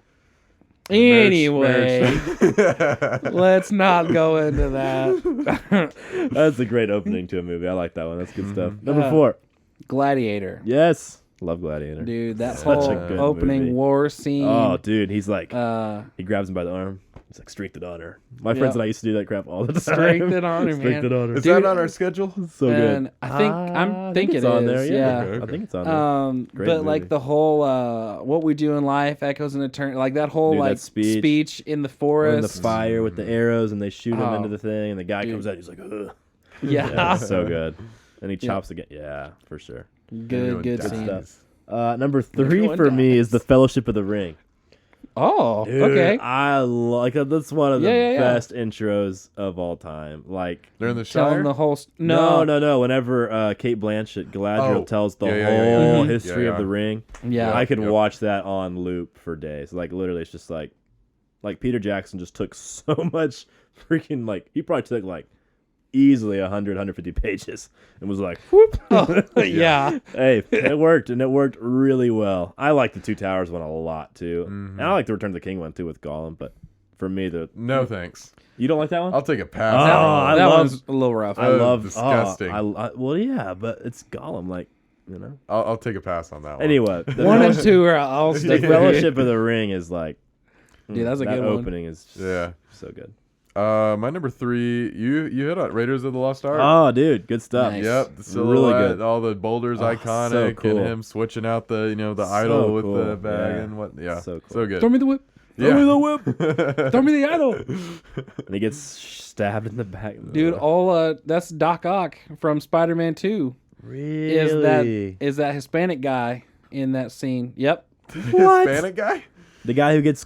Anyway, Marriage. let's not go into that. That's a great opening to a movie. I like that one. That's good stuff. Number Uh, 4. Gladiator. Yes. Love Gladiator. Dude, that Such a whole good opening movie. war scene. Oh, dude, he's like, He he grabs him by the arm. He's like, strength and honor. My Yeah. friends and I used to do that crap all the time. Strength and honor, man. Strength and honor. Is Dude, that on our schedule? So and good. I think it's it on is, there. yeah. Okay, I think it's on there. But Great like movie. the whole what we do in life echoes in eternity, like that whole Dude, that like speech. in the Or in the forest. fire with the arrows, and they shoot him Oh, into the thing, and the guy dude. comes out. He's like, ugh. Yeah, Yeah, it's so good. And he Yeah. chops again. Yeah, for sure. good Everyone good dies. scene. Stuff. Number 3 for me is the Fellowship of the Ring. Oh, Dude, okay. I like that's one of the Yeah. best intros of all time. Like They're in the Telling Shire. the whole... no. Whenever Kate Blanchett, Galadriel tells the whole history of the ring, Yeah. I could watch that on loop for days. Like literally, it's just like Peter Jackson just took so much freaking he probably took easily 100, 150 pages and was like, whoop. Yeah. Hey, it worked, and it worked really well. I like the Two Towers one a lot too, and I like the Return of the King one too with Gollum. But for me, No thanks. you don't like that one? I'll take a pass. Oh, I that love- one's a little rough. I love disgusting. well, yeah, but it's Gollum, I'll take a pass on that one. Anyway, the 1 and 2 are all the stick. Fellowship of the Ring is Dude, that's a that good one. opening is just so good. My number 3, you hit on Raiders of the Lost Ark. Oh, dude, good stuff. Nice. Yep, the silhouette, Really good. all the boulders, so iconic, cool. and him switching out the the So idol with cool. the bag Yeah. and what. Yeah, So cool. so good. Throw me the whip. Yeah. Throw me the whip. Throw me the idol. And he gets stabbed in the back. Dude, that's Doc Ock from Spider-Man 2. Really? Is that Hispanic guy in that scene? Yep. What? Hispanic guy? The guy who gets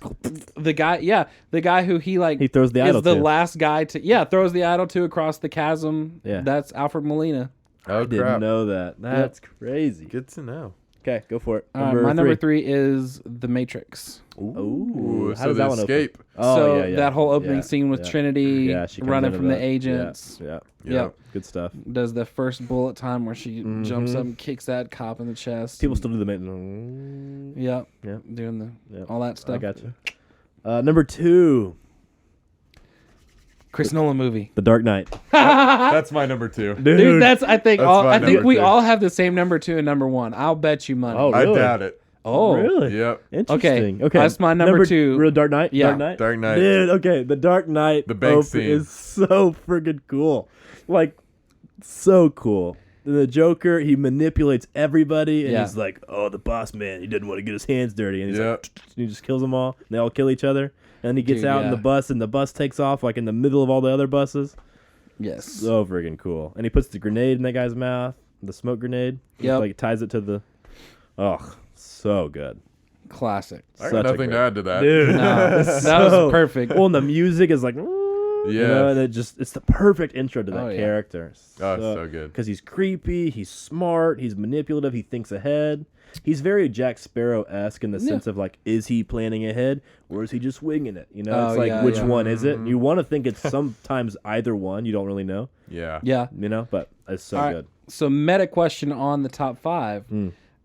The guy who he throws the idol is the to. last guy to throws the idol to across the chasm. Yeah. That's Alfred Molina. Oh I didn't crap! know that. That's crazy. Good to know. Okay, go for it. My number 3 is The Matrix. Ooh, how so does the that one escape. open? Oh, So yeah. that whole opening Yeah, scene with yeah. Trinity Yeah, she comes running into from the that. agents. Yeah. Yep. Good stuff. Does the first bullet time where she jumps up and kicks that cop in the chest. People still do the Yep. Yep. Doing Yep. all that stuff. I got you. Number 2, Chris Nolan movie. The Dark Knight. That's my number 2. Dude, that's I think That's all my I think number we 2. all have the same number 2 and number 1. I'll bet you money. Oh, I really? doubt it. Oh. Really? Yep. Interesting. Okay. That's my number 2. Real Dark Knight? Yeah. Dark Knight? Dark Knight. Dude, okay. The Dark Knight The bank scene. is so freaking cool. So cool. The Joker, he manipulates everybody, and he's like, oh, the boss man, he didn't want to get his hands dirty. And he's Yep. and he just kills them all. And they all kill each other. And he gets Dude, out in yeah. the bus, and the bus takes off in the middle of all the other buses. Yes. So freaking cool. And he puts the grenade in that guy's mouth, the smoke grenade. Yep. Ties it to the... Oh, so good. Classic. I got Such a nothing great- to add to that. Dude. No, that was perfect. Well, and the music is Yeah. and it's the perfect intro to that Oh, yeah. character. Oh, it's so good. Because he's creepy, he's smart, he's manipulative, he thinks ahead. He's very Jack Sparrow-esque in the sense of is he planning ahead or is he just winging it? It's yeah, which yeah. one is it? And you want to think it's sometimes either one. You don't really know, Yeah. Yeah. but it's so All right. good. So meta question on the top 5.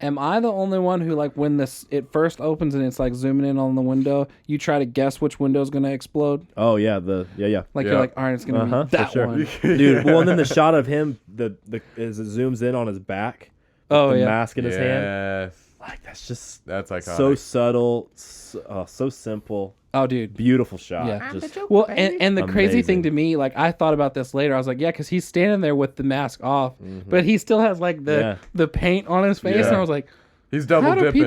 Am I the only one who when it first opens and it's zooming in on the window, you try to guess which window is going to explode? Oh, yeah. Yeah. You're Yeah. all right, it's going to be For that sure. one. Dude, well, and then the shot of him, as it zooms in on his back, Oh, the yeah. mask in his hand. Yes. That's just That's iconic. so subtle, so simple, Oh, dude. beautiful shot. Yeah. Just, Well, and the crazy thing Amazing. to me, I thought about this later. I was like, yeah, because he's standing there with the mask off, but he still has the paint on his face, Yeah. and I was like, He's double how do dipping.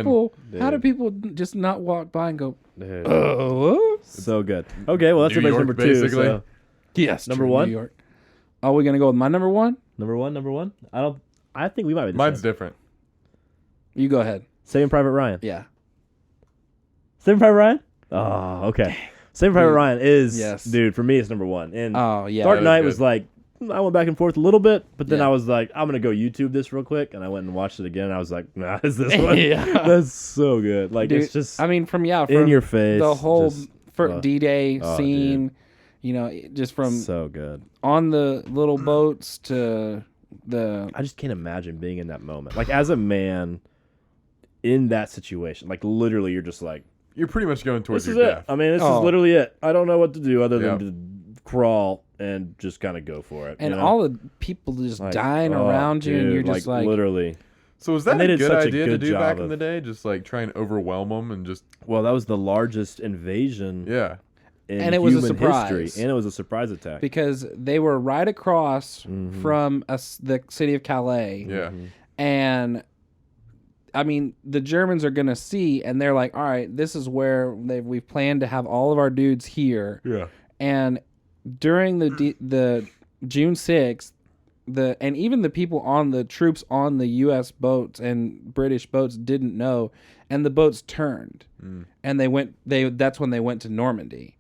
people just not walk by and go, dude, oh, so good. Okay, well that's New everybody's York, number 2. basically. So. yes, Number true, 1? New York. Are we gonna go with my number 1? Number one. I think we might be the Mine's same. different. You go ahead. Saving Private Ryan. Yeah. Saving Private Ryan. Oh, okay. Saving Private Dude, Ryan is, yes. dude. For me, it's number 1. And Oh yeah. Dark That is Knight good. was I went back and forth a little bit, but then Yeah. I was like, I'm gonna go YouTube this real quick, and I went and watched it again. And I was like, nah, is this one? Yeah. That's so good. Dude, It's just from in your face. the whole just D-Day oh, scene. Just from so good. on the little boats to the I just can't imagine being in that moment. As a man in that situation, literally, you're just like, You're pretty much going towards this is your it. death. I mean, this Oh. is literally it. I don't know what to do other than Yep. to crawl and just kind of go for it. and you know? all the people just dying oh, around you, and dude, you're just literally. So was that And they a did good such a idea to good do back job in of- the day? Just try and overwhelm them and just Well, that was the largest invasion yeah. in And it was a human surprise. history, and it was a surprise attack. because they were right across from the city of Calais, Yeah. and I mean the Germans are gonna see, and they're like, all right, this is where we've planned to have all of our dudes here, Yeah. and during the June 6th, and even the people on the troops on the U.S. boats and British boats didn't know, and the boats turned, and that's when they went to Normandy.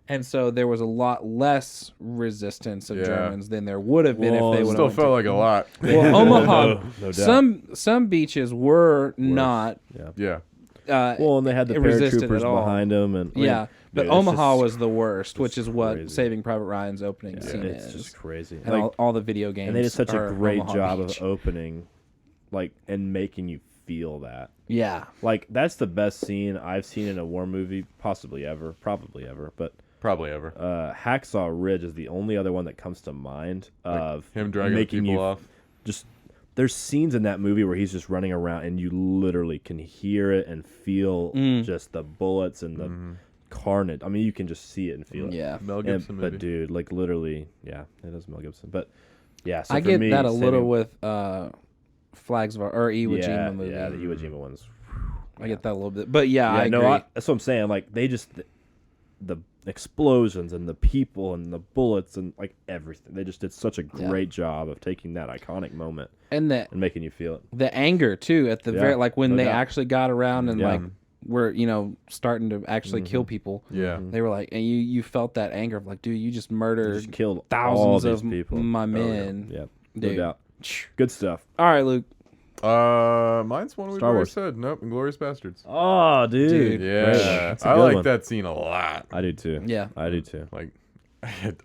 And so there was a lot less resistance of Germans than there would have been if they would have. Still felt like a lot. Well, Omaha, no doubt. some beaches were not. Yeah. Well, and they had the resistant paratroopers at all. behind them, and But dude, Omaha was the worst, which is what crazy. Saving Private Ryan's opening scene it's is. just crazy. And all the video games. And they did such a are great Omaha job Beach. of opening, like, and making you feel that. Yeah. Like, that's the best scene I've seen in a war movie, possibly ever, probably ever. But Probably ever. Hacksaw Ridge is the only other one that comes to mind of Him dragging making people you off. just. There's scenes in that movie where he's just running around, and you literally can hear it and feel just the bullets and the carnage. I mean, you can just see it and feel it. Yeah. Mel Gibson movie. But dude, like literally, yeah, it is Mel Gibson. But yeah, so I for get me, that a Saving- little with Flags of or Iwo yeah, Jima movie. yeah, the Iwo Jima ones. I get that a little bit. But yeah, Yeah, I no, agree. that's what I'm saying. Like they just the explosions and the people and the bullets and like everything. They just did such a great job of taking that iconic moment and and making you feel it. the anger too at the very like when no they doubt. actually got around and Yeah. like were starting to actually kill people. Yeah. They were like, and you felt that anger of like, dude, you just murdered Just killed all thousands these of people. my men. Yeah, no Dude. doubt. Good stuff. All right, Luke. Mine's one we've Star already Wars. said. Nope, Inglourious Bastards. Oh, dude. Yeah, That's a I good like one. that scene a lot. I do too. Yeah. I do too. Like,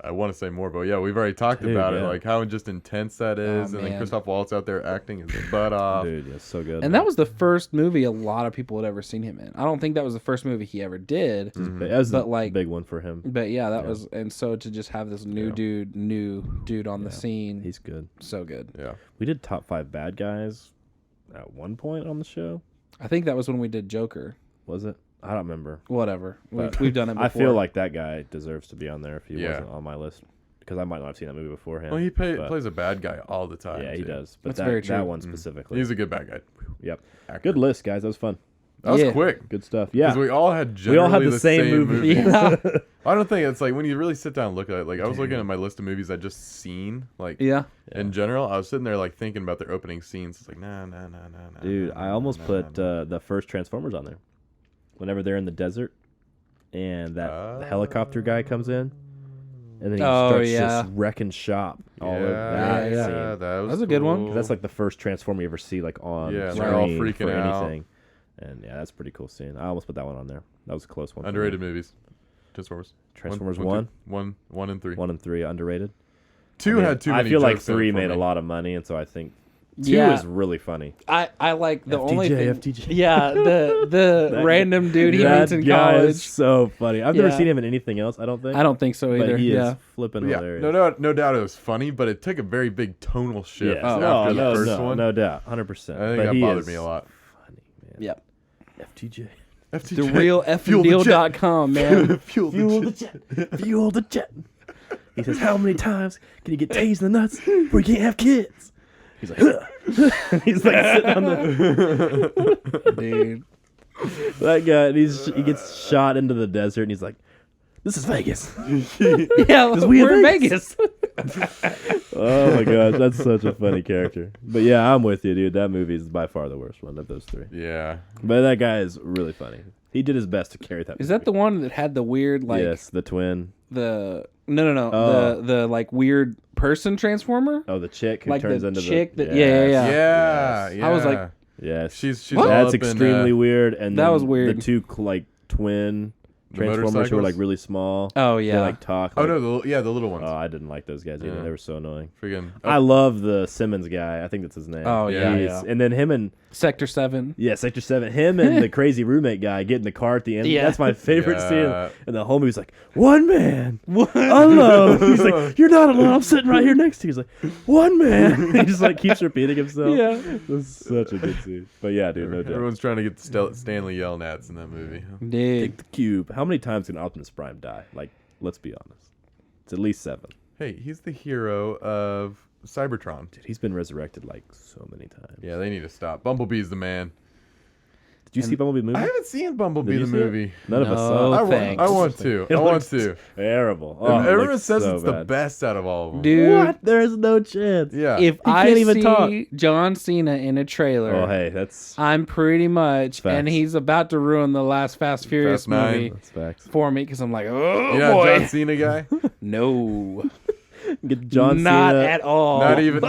I want to say more, but yeah, we've already talked Dude, about it. yeah. Like how just intense that is, and then man. Christoph Waltz out there acting his butt off. Dude, yeah, so good. And that was the first movie a lot of people had ever seen him in. I don't think that was the first movie he ever did. that was but the like- big one for him. But yeah, that was, and so to just have this new dude on the scene, He's good. so good. Yeah, We did top 5 bad guys at one point on the show. I think that was when we did Joker. Was it? I don't remember. Whatever, But we've done it before. I feel like that guy deserves to be on there if he Yeah. wasn't on my list because I might not have seen that movie beforehand. well, he but- plays a bad guy all the time. Yeah, he too. does. But That's very true. that one specifically. He's a good bad guy. Yep. Actor. Good list, guys. That was fun. That was Yeah. quick. Good stuff. Yeah. Because we all had We all had generally the same movie. movies. Yeah. I don't think it's like when you really sit down and look at it. Like I was looking at my list of movies I just seen. Like Yeah. in general, I was sitting there like thinking about their opening scenes. It's like nah. Dude, I almost put the first Transformers on there. Whenever they're in the desert and the helicopter guy comes in and then he starts just wrecking shop all over that scene. that was a good one. cool. 'Cause that's like the first Transformer you ever see like on Yeah, and screen they're all freaking for out. anything. And yeah, that's a pretty cool scene. I almost put that one on there. That was a close one. for me. underrated movies. Transformers. Transformers One and 3. 1 and 3 underrated. Two had too many. I feel like jokes in it 3 for made me. a lot of money, and so I think 2 Yeah. is really funny. I like the only thing. FTJ. Yeah, the random dude he That meets in guy college. is so funny. I've never Yeah. seen him in anything else. I don't think. I don't think so either. But he yeah. is flipping Yeah, hilarious. no doubt it was funny, but it took a very big tonal shift Yeah. after the first no, one. no doubt, 100%. I think But that he bothered is me a lot. Funny man. Yep. FTJ. The real Fuel the jet. FNDeal.com, man. Fuel the jet. Fuel the jet. He says, "How many times can you get tased in the nuts before you can't have kids?" He's like, "Huh." He's like sitting on the Dude. that guy. And he gets shot into the desert, and he's like, "This is Vegas." Yeah, we in we're in Vegas. Oh my gosh, that's such a funny character. But yeah, I'm with you, dude. That movie is by far the worst one of those 3. Yeah. But that guy is really funny. He did his best to carry that. Is that the one that had the weird like yes, the twin. the no Oh. the like weird person transformer? Oh, the chick who Like turns the into chick the that yeah. Yeah. I was like, Yes, she's What? all that's up in, extremely weird. And That then was weird. The 2 like twin The Transformers who were motorcycles? like really small. Oh They yeah. like talk. Oh like- no, the little ones. Oh, I didn't like those guys either. Yeah. They were so annoying. Freaking. I love the Simmons guy. I think that's his name. Oh, yeah, He's- And then him and Sector 7. yeah, Sector 7. Him and the crazy roommate guy get in the car at the end. Yeah. That's my favorite Yeah. scene. And the homie's like, "One man, alone." He's like, "You're not alone. I'm sitting right here next to you." He's like, "One man." He just like keeps repeating himself. Yeah. That's such a good scene. But yeah, dude, no doubt. Everyone's trying to get Stanley yelling at in that movie. Dude. Take the cube. How many times can Optimus Prime die? Like, let's be honest. It's at least 7. Hey, he's the hero of Cybertron. Dude, he's been resurrected like so many times. Yeah, they need to stop. Bumblebee's the man. Did you see Bumblebee movie? I haven't seen Bumblebee Did you the see it? movie. None of us No, saw it. thanks. I want to. It I want looks to. Terrible. Oh, it Everyone looks says so it's the bad. best out of all of them. Dude, What? There is no chance. Yeah. if He I can't even see talk. John Cena in a trailer, Oh, hey, that's I'm pretty much, and Facts. he's about to ruin the last Fast Furious Fast 9. movie that's facts. for me because I'm like, oh You're not a boy, John Cena guy? no, Get John not Cena. at all. Not even.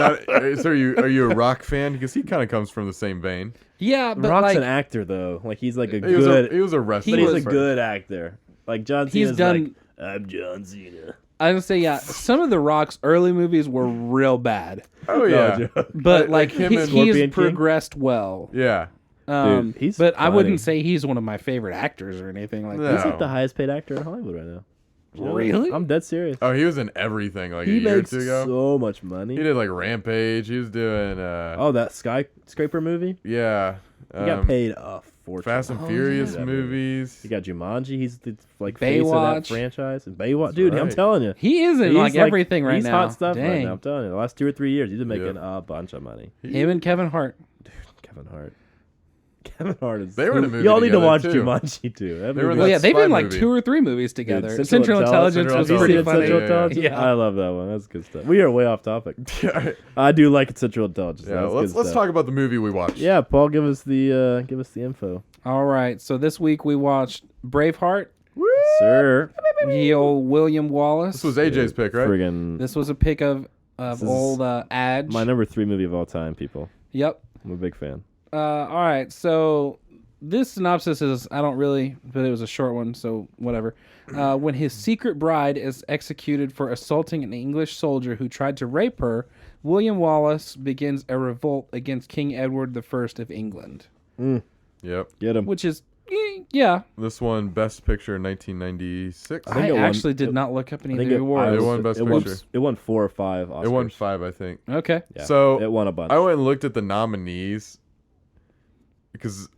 So are you a Rock fan? Because he kind of comes from the same vein. Yeah, but Rock's like an actor though. Like he's like a He was good. he was a wrestler. but he's a first. good actor. Like John He's Cena's done- like, I'm John Cena. I would say, yeah, some of the Rock's early movies were real bad, Oh yeah. joke. but like him he, and he has Scorpion King? progressed well. Yeah. Dude, he's but I funny. wouldn't say he's one of my favorite actors or anything like No. that. He's like the highest paid actor in Hollywood right now. You know? Really? I'm dead serious. Oh, he was in everything like He a year or makes two ago. so much money. He did like Rampage. He was doing. Oh, that skyscraper movie. Yeah. He got paid a fortune. Fast and Oh, Furious yeah. movies. He got Jumanji. He's the face of that Baywatch. franchise. And Baywatch, dude. I'm right. telling you, He is in He's like everything right he's now. hot stuff right Dang. now. I'm telling you, the last 2 or 3 years, he's been making Yeah. a bunch of money. Him and Kevin Hart. Kevin Hart. Kevin Hart is. They were in a movie Y'all need to together, watch too. Jumanji too. That They were in movie- Well, that yeah, they've spy been like movie. 2 or 3 movies Dude, together. Central Intelligence Central was Have you pretty seen funny. Central Yeah, Intelligence? yeah. I love that one. That's good stuff. We are way off topic. I do like Central Intelligence. Yeah, That's let's good stuff. talk about the movie we watched. Yeah, Paul, give us the info, All right, so this week we watched Braveheart. sir. The old William Wallace. This was AJ's pick, right? Friggin' This was a pick of This is old Adge. my number 3 movie of all time. People, Yep. I'm a big fan. All right, so this synopsis is, I don't really, but it was a short one, so whatever. When his secret bride is executed for assaulting an English soldier who tried to rape her, William Wallace begins a revolt against King Edward I of England, Yep. Get him. which is, yeah. This one, Best Picture, 1996. think I it won- actually did not look up any of the It awards. won Best it won, Picture. it won 4 or 5 Oscars. It won 5, I think. Okay. Yeah, So, it won a bunch. I went and looked at the nominees because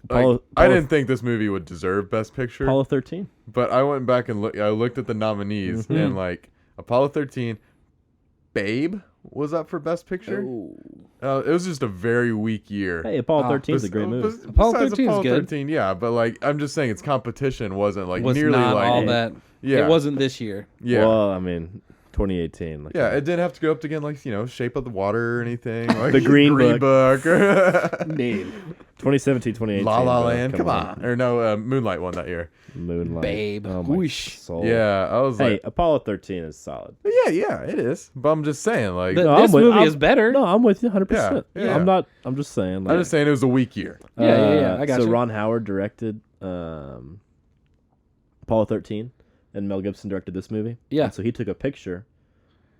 Apollo- I Apollo- didn't think this movie would deserve Best Picture. Apollo 13. But I went back and I looked at the nominees Mm-hmm. and like Apollo 13, Babe was up for Best Picture. It was just a very weak year. Hey, Apollo 13 is a Bes- great movie. Apollo besides 13 is Apollo good. 13, yeah, but like I'm just saying its competition wasn't like Was nearly not like all that. Yeah. It wasn't this year. yeah. Well, I mean, 2018. Like, Yeah, it didn't have to go up against like Shape of the Water or anything. Like The Green Book or 2017, 2018. La La bro. Land. Come on, or no, Moonlight won that year. Moonlight. Babe. Oh my Whoosh. soul. Yeah, I was Hey, like, Apollo 13 is solid. yeah, it is. But I'm just saying, like, But No, this I'm with- movie I'm- is better. No, I'm with you 100%. Yeah. I'm not. I'm just saying. Like, I'm just saying it was a weak year. Yeah. I got so you. Ron Howard directed Apollo 13, and Mel Gibson directed this movie. Yeah. And so he took a picture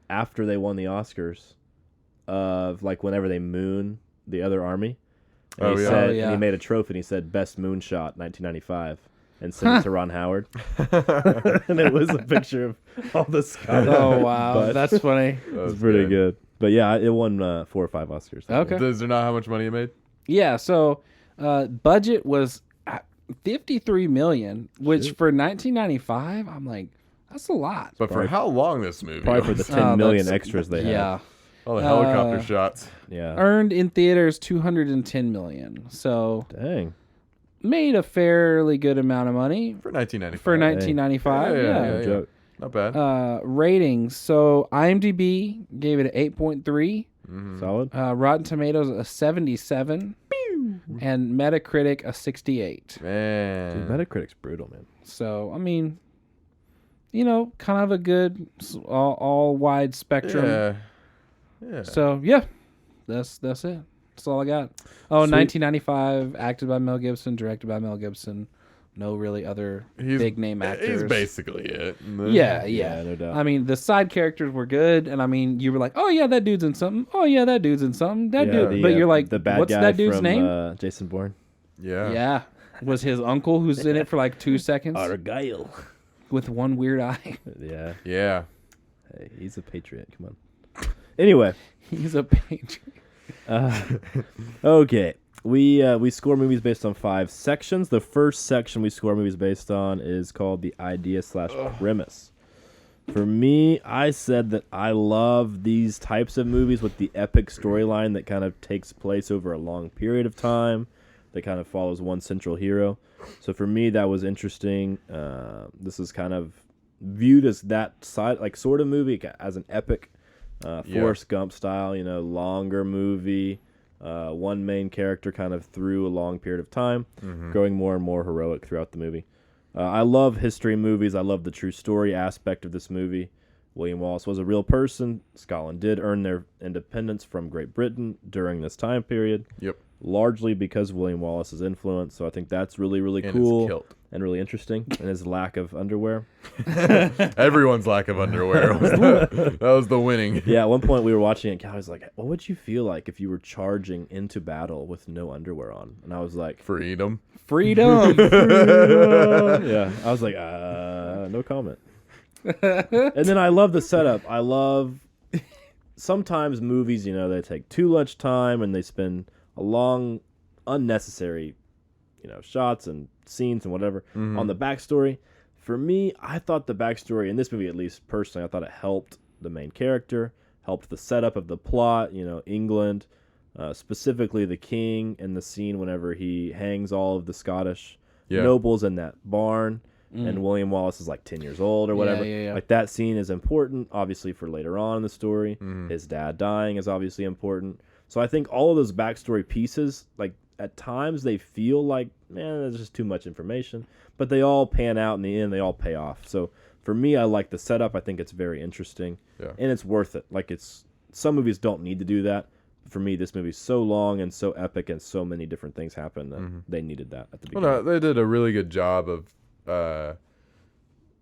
after they won the Oscars of like whenever they moon the other army. And Oh, he yeah. said, Oh, yeah. and he made a trophy and he said "Best Moonshot 1995" and sent it to Ron Howard. And it was a picture of all the Scottish. Oh, wow. But That's funny. it's pretty good. But yeah, it won 4 or 5 Oscars. that Okay. year. Does there not how much money it made? Yeah, so budget was $53 million, which for 1995, I'm like, that's a lot. But for how long this movie? Probably for the was. 10 million that's- extras they had. Yeah. All the helicopter shots. Yeah. Earned in theaters $210 million. So Dang. made a fairly good amount of money For 1995. for 1995. Yeah, Yeah. yeah. Joke. Not bad. Ratings. So IMDb gave it an 8.3. Solid. Rotten Tomatoes a 77. And Metacritic a 68. Man. Metacritic's brutal, man. So, I mean, kind of a good all wide spectrum. Yeah. Yeah. So, yeah, that's it. That's all I got. Oh, Sweet. 1995, acted by Mel Gibson, directed by Mel Gibson. No really other big name actors. He's basically it. Yeah. no doubt. I mean, the side characters were good, and I mean, you were like, oh yeah, that dude's in something. Oh yeah, that dude's in something. That dude. But you're like, the bad what's guy that dude's from, name? Jason Bourne. Yeah. Yeah. Was his uncle who's in it for like 2 seconds Argyle. with one weird eye. Yeah. Yeah. Hey, he's a patriot. Come on. Anyway. He's a patriot. Okay. We score movies based on 5 sections. The first section we score movies based on is called the idea/premise. For me, I said that I love these types of movies with the epic storyline that kind of takes place over a long period of time. that kind of follows one central hero. So for me, that was interesting. This is kind of viewed as that side, like sort of movie, as an epic, Forrest Gump style, longer movie. One main character kind of through a long period of time, growing more and more heroic throughout the movie. I love history movies. I love the true story aspect of this movie. William Wallace was a real person. Scotland did earn their independence from Great Britain during this time period. Yep. Largely because of William Wallace's influence. So I think that's really, really And cool his kilt. and really interesting. And his lack of underwear. Everyone's lack of underwear. That was the winning. Yeah, at one point we were watching it, and I was like, what would you feel like if you were charging into battle with no underwear on? And I was like, Freedom. Freedom. yeah. I was like, no comment. And then I love the setup. I love sometimes movies, they take too much time and they spend a long, unnecessary, shots and scenes and whatever on the backstory. For me, I thought the backstory in this movie, at least personally, I thought it helped the main character, helped the setup of the plot. England, specifically the king, and the scene whenever he hangs all of the Scottish nobles in that barn. And William Wallace is like 10 years old or whatever. Yeah. Like that scene is important, obviously, for later on in the story. His dad dying is obviously important. So I think all of those backstory pieces, like at times they feel like, man, there's just too much information. But they all pan out in the end. They all pay off. So for me, I like the setup. I think it's very interesting. Yeah. And it's worth it. Like some movies don't need to do that. For me, this movie's so long and so epic and so many different things happen that they needed that at the beginning. Well, no, they did a really good job of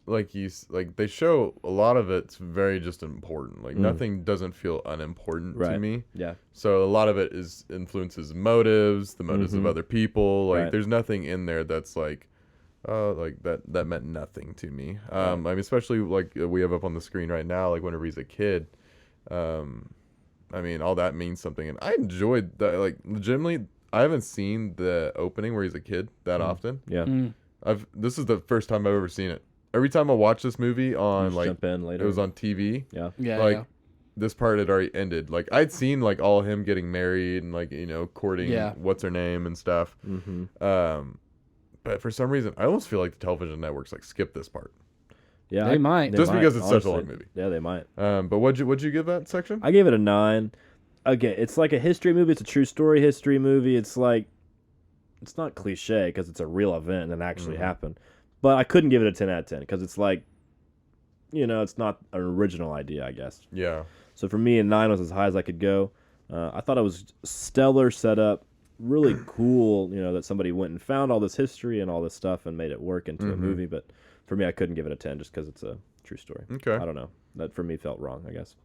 they show a lot of it's very just important. Like nothing doesn't feel unimportant to me. Yeah. So a lot of it influences motives, the motives of other people. Like there's nothing in there that's like that meant nothing to me. I mean, especially like we have up on the screen right now, like whenever he's a kid. I mean, all that means something, and I enjoyed that. Like legitimately, I haven't seen the opening where he's a kid that often. Yeah. This is the first time I've ever seen it. Every time I watch this movie on jump in later. it was on TV. Yeah. This part had already ended. Like I'd seen like all him getting married and like courting what's her name and stuff. But for some reason I almost feel like the television networks like skip this part. Yeah, they might. Just because it's honestly. such a long movie. Yeah, they might. But what'd you give that section? I gave it a 9. Again, it's like a history movie. It's a true story history movie. It's like it's not cliche because it's a real event and it actually happened. But I couldn't give it a 10 out of 10 because it's like, it's not an original idea, I guess. Yeah. So for me, a 9 was as high as I could go. I thought it was stellar setup, really cool, that somebody went and found all this history and all this stuff and made it work into a movie. But for me, I couldn't give it a 10 just because it's a true story. Okay. I don't know. That for me felt wrong, I guess.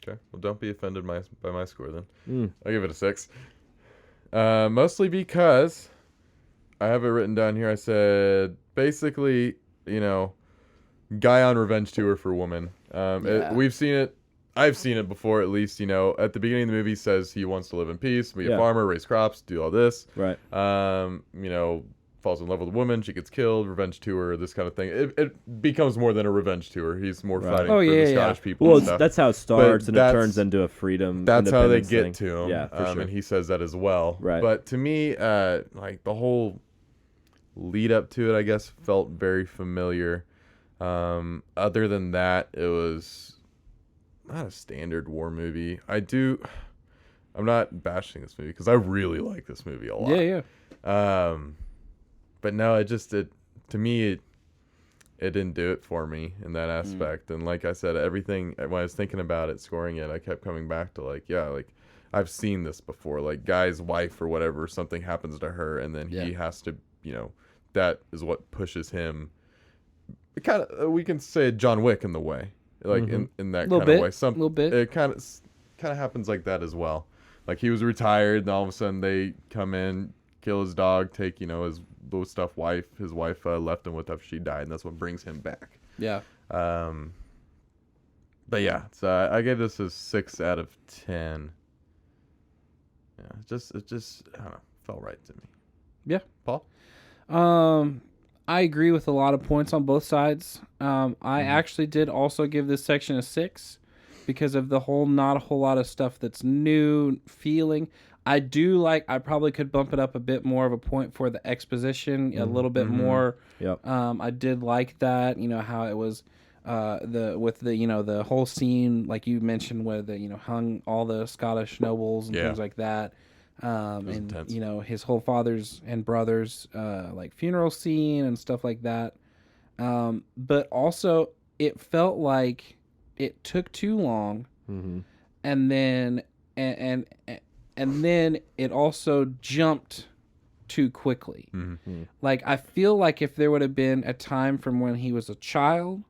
Okay. Well, don't be offended by my score then. I'll give it a 6. Mostly because I have it written down here. I said basically, guy on revenge tour for woman. We've seen it. I've seen it before, at least. At the beginning of the movie, he says he wants to live in peace, be a farmer, raise crops, do all this. Right. Falls in love with a woman, she gets killed, revenge tour, this kind of thing. It becomes more than a revenge tour. He's more fighting for the Scottish people. Well, and stuff. That's how it starts, and it turns into a freedom. That's how they get thing. to him. Yeah, for sure. And he says that as well. Right. But to me, like the whole lead up to it, I guess, felt very familiar. Other than that, it was not a standard war movie. I'm not bashing this movie because I really like this movie a lot. Yeah. But no, to me, it didn't do it for me in that aspect. And like I said, everything, when I was thinking about it, scoring it, I kept coming back to like I've seen this before. Like guy's wife or whatever, something happens to her, and then he has to, that is what pushes him. It kind of, we can say John Wick in the way, like in that kind of way. A little bit. It kind of happens like that as well. Like he was retired, and all of a sudden they come in, kill his dog, take his low stuff his wife left him with after she died, and that's what brings him back. Yeah. But yeah, so I gave this a 6 out of 10. Yeah, it just I don't know, felt right to me. Yeah. Paul? I agree with a lot of points on both sides. I actually did also give this section a 6 because of the not a whole lot of stuff that's new feeling. I do like. I probably could bump it up a bit more of a point for the exposition, a little bit more. Yep. I did like that. How it was, the whole scene, like you mentioned, where hung all the Scottish nobles and things like that. And intense. his whole father's and brother's like funeral scene and stuff like that. But also, it felt like it took too long, and then and then it also jumped too quickly. Like, I feel like if there would have been a time from when he was a child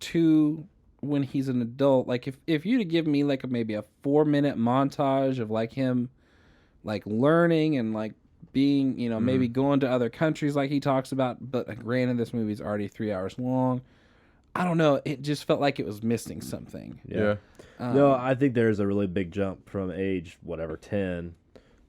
to when he's an adult, like if you'd have given me like maybe a 4-minute montage of like him like learning and like being, maybe going to other countries like he talks about, but granted this movie's already 3 hours long. I don't know. It just felt like it was missing something. Yeah. No, I think there's a really big jump from age, 10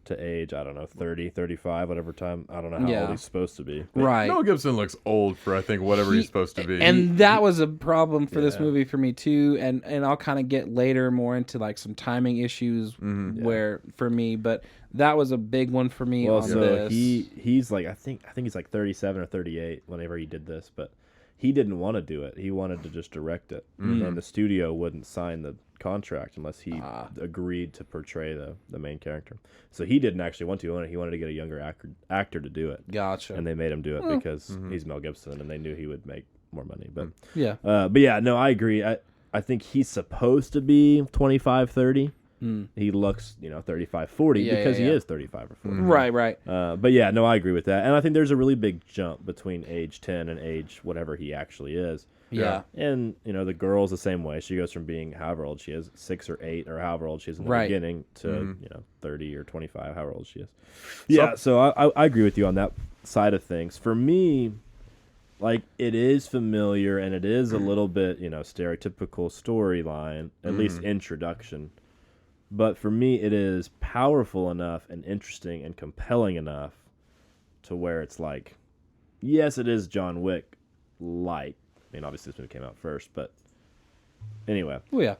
to age, 30, 35, whatever time. I don't know how old he's supposed to be. Right. Mel Gibson looks old for, I think, whatever he's supposed to be. And that was a problem for this movie for me, too. And I'll kind of get later more into, like, some timing issues where, for me, but that was a big one for me on this. He's like, I think he's like 37 or 38 whenever he did this, but he didn't want to do it. He wanted to just direct it. And the studio wouldn't sign the contract unless he agreed to portray the main character. So he didn't actually want to. He wanted to get a younger actor to do it. Gotcha. And they made him do it because he's Mel Gibson and they knew he would make more money. But yeah. No, I agree. I think he's supposed to be 25, 30. He looks, 35, 40 because he is 35 or 40. Right. But yeah, no, I agree with that. And I think there's a really big jump between age 10 and age whatever he actually is. Yeah. And, the girl's the same way. She goes from being however old she is, 6 or 8 or however old she is in the beginning to, 30 or 25, however old she is. Yeah, so I agree with you on that side of things. For me, like, it is familiar and it is a little bit, stereotypical storyline, at least introduction. But for me, it is powerful enough and interesting and compelling enough to where it's like, yes, it is John Wick-like. I mean, obviously this movie came out first, but anyway. Oh, yeah.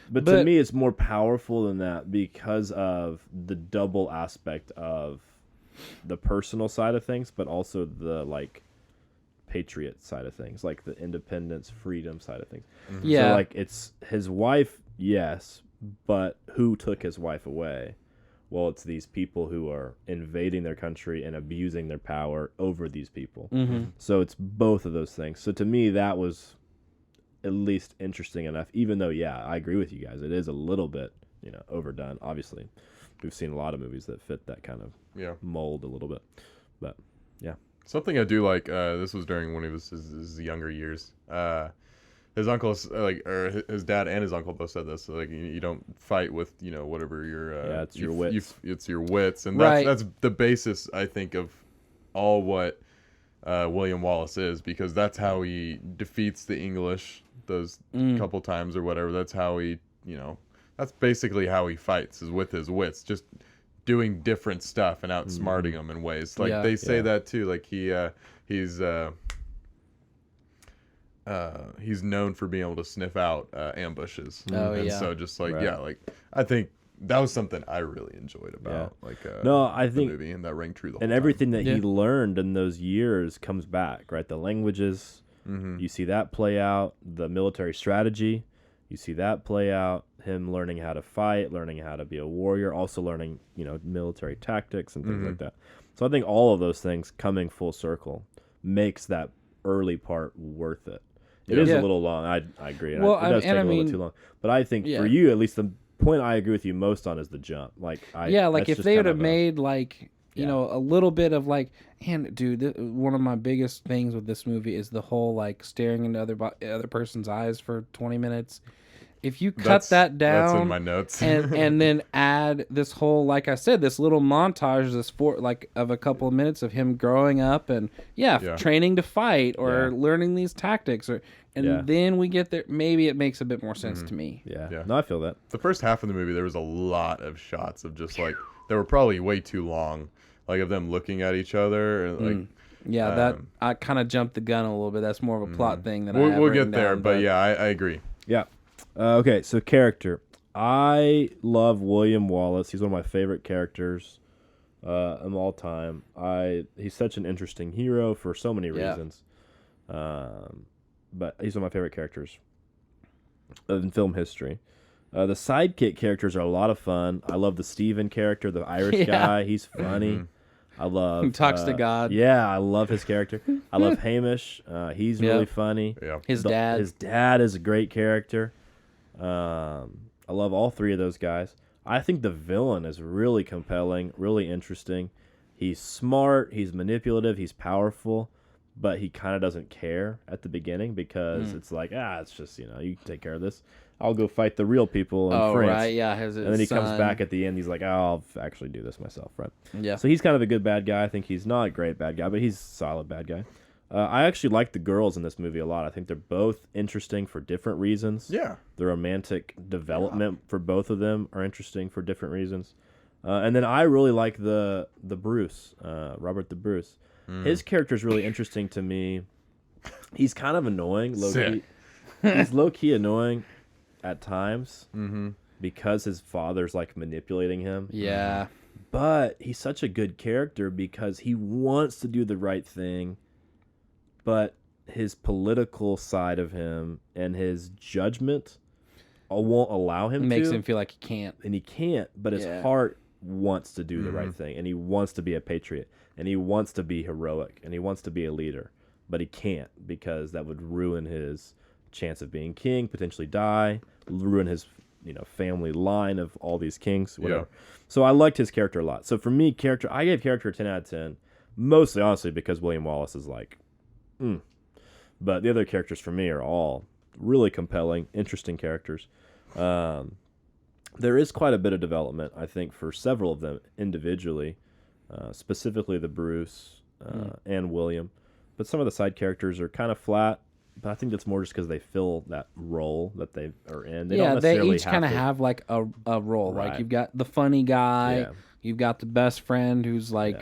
But to me, it's more powerful than that because of the double aspect of the personal side of things, but also the, like, patriot side of things, like the independence, freedom side of things. Yeah. So, like, it's his wife, yes, but who took his wife away? Well, it's these people who are invading their country and abusing their power over these people. So it's both of those things. So to me, that was at least interesting enough, even though, yeah, I agree with you guys. It is a little bit, overdone. Obviously, we've seen a lot of movies that fit that kind of mold a little bit. But, yeah. Something I do like, this was during when he was his younger years. His uncle, or his dad and his uncle both said this. So, like, you don't fight with, whatever your it's your wits. It's your wits, and Right. that's the basis, I think, of all what William Wallace is, because that's how he defeats the English those couple times or whatever. That's how he, that's basically how he fights, is with his wits, just doing different stuff and outsmarting them in ways. Like they say that too. Like he's known for being able to sniff out ambushes. So just like like I think that was something I really enjoyed about I think the movie, and that rang true the whole and time. everything that he learned in those years comes back, right? The languages, you see that play out. The military strategy, you see that play out. Him learning how to fight, learning how to be a warrior, also learning military tactics and things like that. So I think all of those things coming full circle makes that early part worth it. It is a little long. I agree. It does take a little bit too long. But I think for you, at least the point I agree with you most on is the jump. Like, if they would have made like a little bit of like, and dude, one of my biggest things with this movie is the whole like staring into other person's eyes for 20 minutes. If you cut that down, that's in my notes, and then add this whole, like I said, this little montage, of a couple of minutes of him growing up and training to fight or learning these tactics, then we get there. Maybe it makes a bit more sense to me. Yeah. No, I feel that. The first half of the movie, there was a lot of shots of just like they were probably way too long, like of them looking at each other, and that I kind of jumped the gun a little bit. That's more of a plot thing than we'll get there, but I agree. Yeah. Okay, so character. I love William Wallace. He's one of my favorite characters of all time. He's such an interesting hero for so many reasons. But he's one of my favorite characters in film history. The sidekick characters are a lot of fun. I love the Steven character, the Irish guy. He's funny. I love Who talks to God. Yeah, I love his character. I love Hamish. He's really funny. Yeah. His dad. His dad is a great character. I love all three of those guys. I think the villain is really compelling, really interesting. He's smart, he's manipulative, he's powerful, but he kind of doesn't care at the beginning because it's like, it's just, you can take care of this. I'll go fight the real people in France. Right, yeah. And then he comes back at the end. He's like, I'll actually do this myself, right? Yeah. So he's kind of a good bad guy. I think he's not a great bad guy, but he's a solid bad guy. I actually like the girls in this movie a lot. I think they're both interesting for different reasons. Yeah. The romantic development for both of them are interesting for different reasons. And then I really like the Bruce, Robert the Bruce. His character is really interesting to me. He's kind of annoying, low-key. He's low-key annoying at times because his father's like manipulating him. Yeah. But he's such a good character because he wants to do the right thing, but his political side of him and his judgment won't allow him Makes to. him feel like he can't. And he can't, but his heart wants to do the right thing, and he wants to be a patriot, and he wants to be heroic, and he wants to be a leader, but he can't because that would ruin his chance of being king, potentially die, ruin his family line of all these kings, whatever. Yeah. So I liked his character a lot. So for me, I gave character a 10 out of 10, mostly honestly because William Wallace is like, but the other characters for me are all really compelling, interesting characters. There is quite a bit of development, I think, for several of them individually, specifically the Bruce and William. But some of the side characters are kind of flat. But I think that's more just because they fill that role that they are in. They don't necessarily they each kind of have like a role. Right. Like you've got the funny guy, you've got the best friend who's like,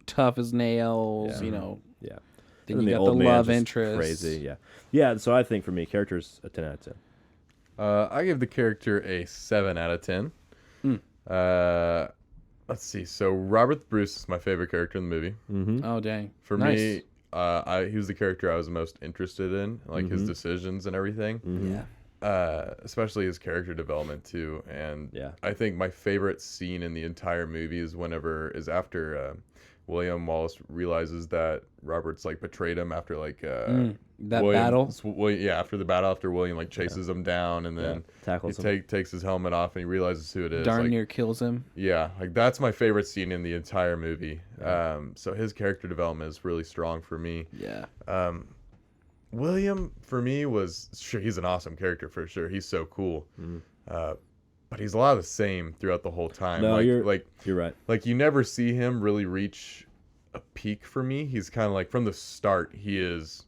tough as nails. Yeah. Then you got the love interest. Crazy. Yeah. So I think for me, characters a 10 out of 10. I give the character a 7 out of 10. Let's see. So Robert the Bruce is my favorite character in the movie. Mm-hmm. Oh dang! For me. He was the character I was most interested in, like his decisions and everything. Yeah. Especially his character development too. And I think my favorite scene in the entire movie is after William Wallace realizes that Robert's like betrayed him after like battle. After the battle, after William like chases him down and then tackles him. Takes his helmet off and he realizes who it is. Darn near kills him. Yeah, like that's my favorite scene in the entire movie. So his character development is really strong for me. Yeah. William for me he's an awesome character for sure. He's so cool. But he's a lot of the same throughout the whole time. No, you're right. Like you never see him really reach a peak for me. He's kind of like from the start he is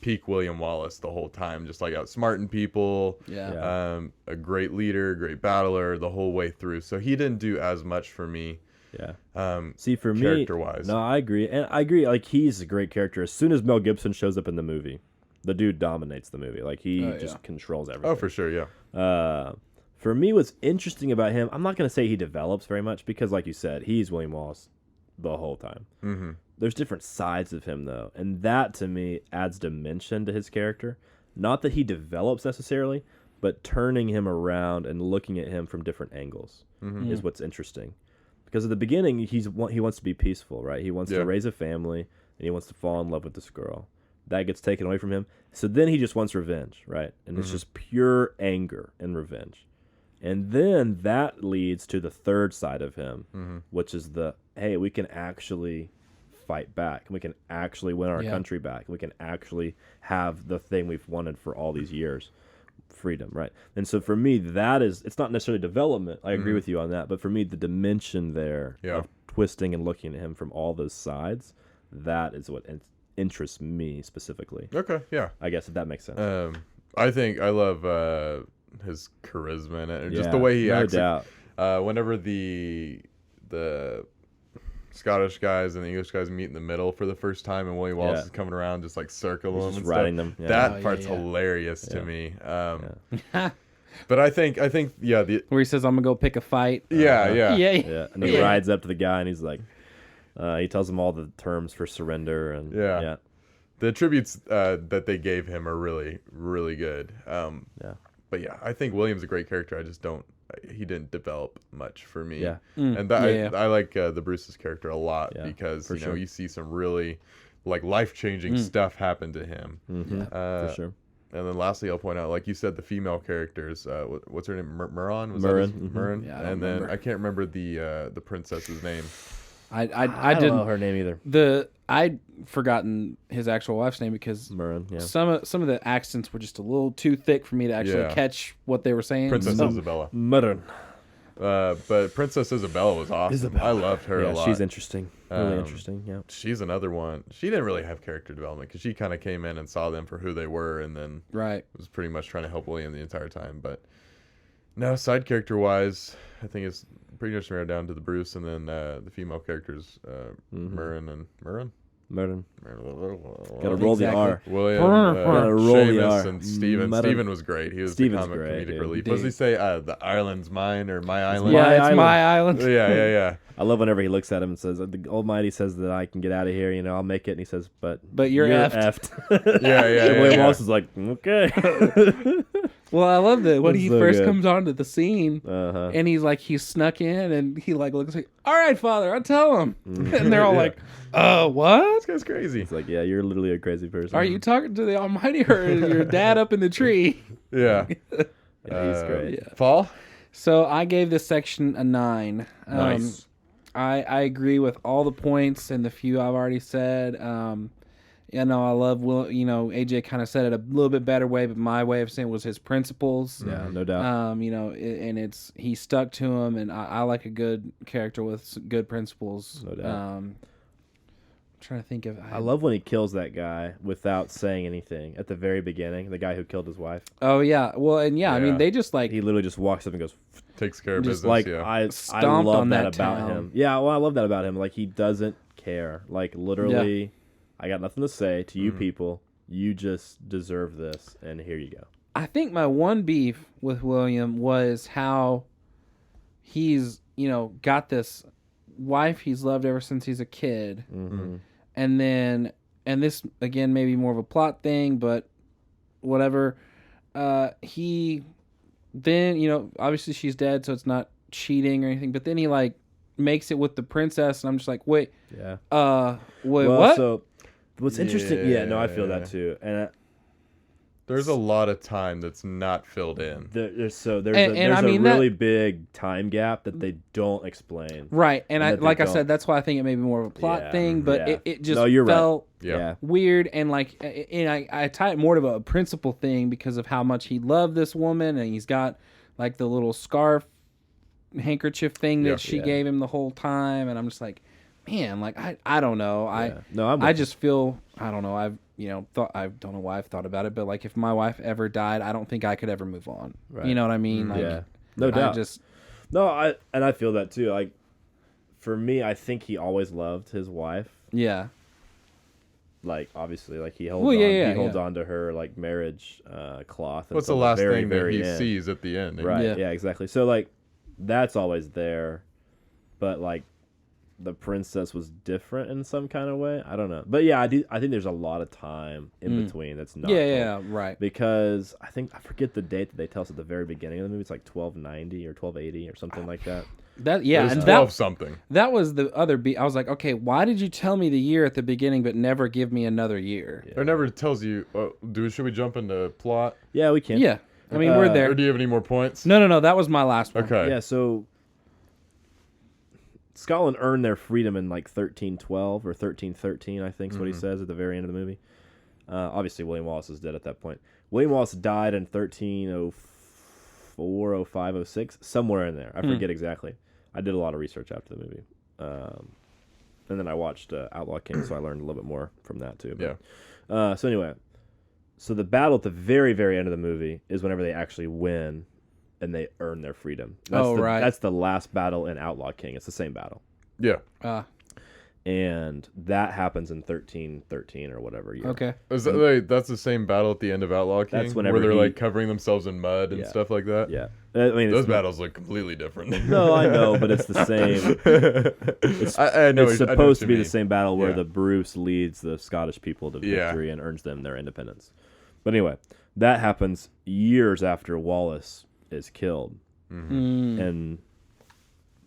peak William Wallace the whole time, just like outsmarting people. A great leader, great battler the whole way through. So he didn't do as much for me. See, for me, character-wise. No, I agree. And I agree, like, he's a great character. As soon as Mel Gibson shows up in the movie, the dude dominates the movie. Like, he just controls everything. Oh, for sure, yeah. For me, what's interesting about him, I'm not going to say he develops very much because, like you said, he's William Wallace the whole time. Mm-hmm. There's different sides of him, though, and that, to me, adds dimension to his character. Not that he develops necessarily, but turning him around and looking at him from different angles is what's interesting. Because at the beginning, he wants to be peaceful, right? He wants to raise a family, and he wants to fall in love with this girl. That gets taken away from him. So then he just wants revenge, right? And it's just pure anger and revenge. And then that leads to the third side of him, which is hey, we can actually fight back. We can actually win our country back. We can actually have the thing we've wanted for all these years. Freedom, right? And so for me, it's not necessarily development. I agree with you on that. But for me, the dimension there of twisting and looking at him from all those sides, that is what interests me specifically. Okay, yeah. I guess if that makes sense. I think I love his charisma in it, and just the way he acts. No doubt. Whenever the Scottish guys and the English guys meet in the middle for the first time, and William Wallace is coming around, just like circling them, just and riding stuff. them. Yeah. That part's hilarious to me. But I think yeah, Where he says, "I'm gonna go pick a fight." yeah. Yeah, and he rides up to the guy and he's like, he tells him all the terms for surrender and Yeah. The tributes that they gave him are really, really good. But yeah, I think William's a great character. I just don't. He didn't develop much for me. Yeah. And I like the Bruce's character a lot because you know you see some really like life-changing stuff happen to him. for sure. And then lastly, I'll point out, like you said, the female characters. What's her name? Muran? Muran. Yeah, and then I can't remember the princess's name. I don't didn't know her name either. I'd forgotten his actual wife's name because Muran, yeah. some of the accents were just a little too thick for me to actually catch what they were saying. Princess Isabella. Muran. But Princess Isabella was awesome. I loved her a lot. She's interesting. Really interesting, yeah. She's another one. She didn't really have character development because she kind of came in and saw them for who they were and then was pretty much trying to help William the entire time. But no, side character-wise, I think it's pretty much narrowed down to the Bruce and then the female characters, Muran. Gotta roll the R. William, Gotta roll the Seamus, R. and Steven. Steven was great. He was the comic comedic relief. What does he say? The island's mine or my island? Yeah, it's my island. Yeah. I love whenever he looks at him and says, "The Almighty says that I can get out of here. You know, I'll make it." And he says, "But you're effed." Yeah. And William Wallace is like, "Okay." Well, I love that when That's he so first good. comes onto the scene and he's snuck in and he like looks like, "All right, Father, I'll tell him." And they're all like, what? This guy's crazy. It's like, yeah, you're literally a crazy person. Are you talking to the Almighty or your dad up in the tree? Yeah. Yeah, he's great. Paul? So I gave this section a 9. Nice. I agree with all the points and the few I've already said. I love AJ kind of said it a little bit better way, but my way of saying it was his principles. Yeah, no doubt. And he stuck to them, and I like a good character with good principles. No doubt. I'm trying to think of. I love when he kills that guy without saying anything at the very beginning. The guy who killed his wife. Oh yeah, well, and I mean they just He literally just walks up and goes. Takes care of business. Like I Stomped love on that that about town. him. Yeah, well, I love that about him. Like he doesn't care. Like literally, I got nothing to say to you people. You just deserve this, and here you go. I think my one beef with William was how he's got this wife he's loved ever since he's a kid, and this again maybe more of a plot thing, but whatever. He then obviously she's dead, so it's not cheating or anything. But then he like makes it with the princess, and I'm just like, wait, Yeah. What? So what's interesting? Yeah, no, I feel that too, and. There's a lot of time that's not filled in. There's a really big time gap that they don't explain. Right, and I said, that's why I think it may be more of a plot thing, but it just felt weird, and I tie it more to a principle thing because of how much he loved this woman, and he's got like the little scarf handkerchief thing that she gave him the whole time, and I'm just like, man, like I don't know, I just feel I don't know, I've I don't know why I've thought about it, but like if my wife ever died, I don't think I could ever move on. Right. You know what I mean? Like, no doubt. I feel that too. Like for me, I think he always loved his wife. Yeah. Like obviously, like he holds on to her like marriage cloth. What's the last thing that he sees at the end? Right. Yeah. Exactly. So like that's always there, but like. The princess was different in some kind of way. I don't know, but yeah, I think there's a lot of time in between that's not. Right. Because I forget the date that they tell us at the very beginning of the movie. It's like 1290 or 1280 or something like that. And 12 something. That was the other beat. I was like, okay, why did you tell me the year at the beginning but never give me another year? Yeah. It never tells you. Should we jump into plot? Yeah, we can. Yeah, I mean we're there. Or do you have any more points? No. That was my last one. Okay. Yeah. So. Scotland earned their freedom in like 1312 or 1313, I think is what he says at the very end of the movie. Obviously, William Wallace is dead at that point. William Wallace died in 1304, 05, 06, somewhere in there. I forget exactly. I did a lot of research after the movie. And then I watched Outlaw King, so I learned a little bit more from that too. But, so anyway, so the battle at the very, very end of the movie is whenever they actually win. And they earn their freedom. That's the last battle in Outlaw King. It's the same battle. Yeah. and that happens in 1313 or whatever year. Okay. Is that, like, that's the same battle at the end of Outlaw King? That's whenever where they're he- like covering themselves in mud and Yeah. stuff like that? Yeah. I mean, Those it's battles look completely different. No, I know, but it's the same. I know It's I know supposed what to be you the mean. same battle where Yeah. the Bruce leads the Scottish people to Yeah. victory and earns them their independence. But anyway, that happens years after Wallace is killed. Mm.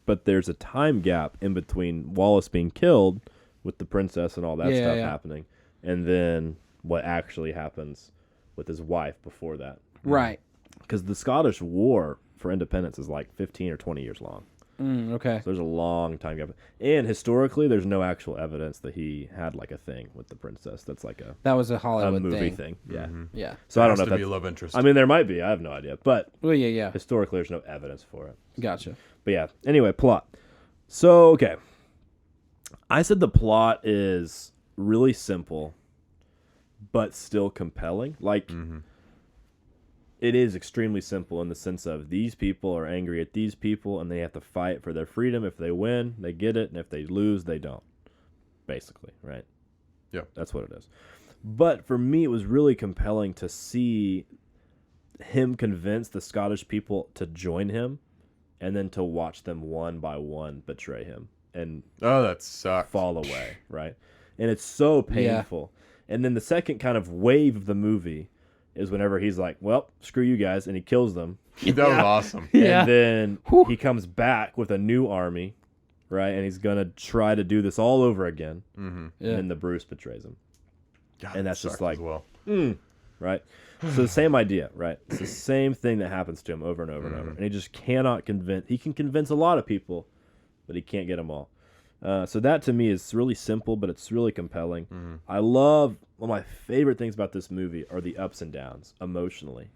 But there's a time gap in between Wallace being killed with the princess and all that Yeah, stuff yeah. happening, and then what actually happens with his wife before that. Right. Because the Scottish War for independence is like 15 or 20 years long. Okay. So there's a long time gap. And historically, there's no actual evidence that he had like a thing with the princess. That's like That was a a Hollywood movie thing. thing. Yeah. Yeah. So I don't Has know to if be that's... love interest. I mean, there might be. I have no idea. But Well, yeah. historically, there's no evidence for it. Gotcha. But yeah. Anyway, plot. So, okay. I said the plot is really simple, but still compelling. Like... It is extremely simple in the sense of these people are angry at these people and they have to fight for their freedom. If they win, they get it, and if they lose, they don't. Basically, right? Yeah. That's what it is. But for me, it was really compelling to see him convince the Scottish people to join him and then to watch them one by one betray him and Oh, that sucks. fall away, right? And it's so painful. And then the second kind of wave of the movie is whenever he's like, well, screw you guys, and he kills them. That was awesome. Yeah. And then he comes back with a new army, right? And he's going to try to do this all over again. Mm-hmm. Yeah. And then the Bruce betrays him, God, And that that's just sucked like- as well. right? So the same idea, right? It's the same thing that happens to him over and over and over. And he just cannot convince... He can convince a lot of people, but he can't get them all. So that to me is really simple, but it's really compelling. I love... One of my favorite things about this movie are the ups and downs emotionally.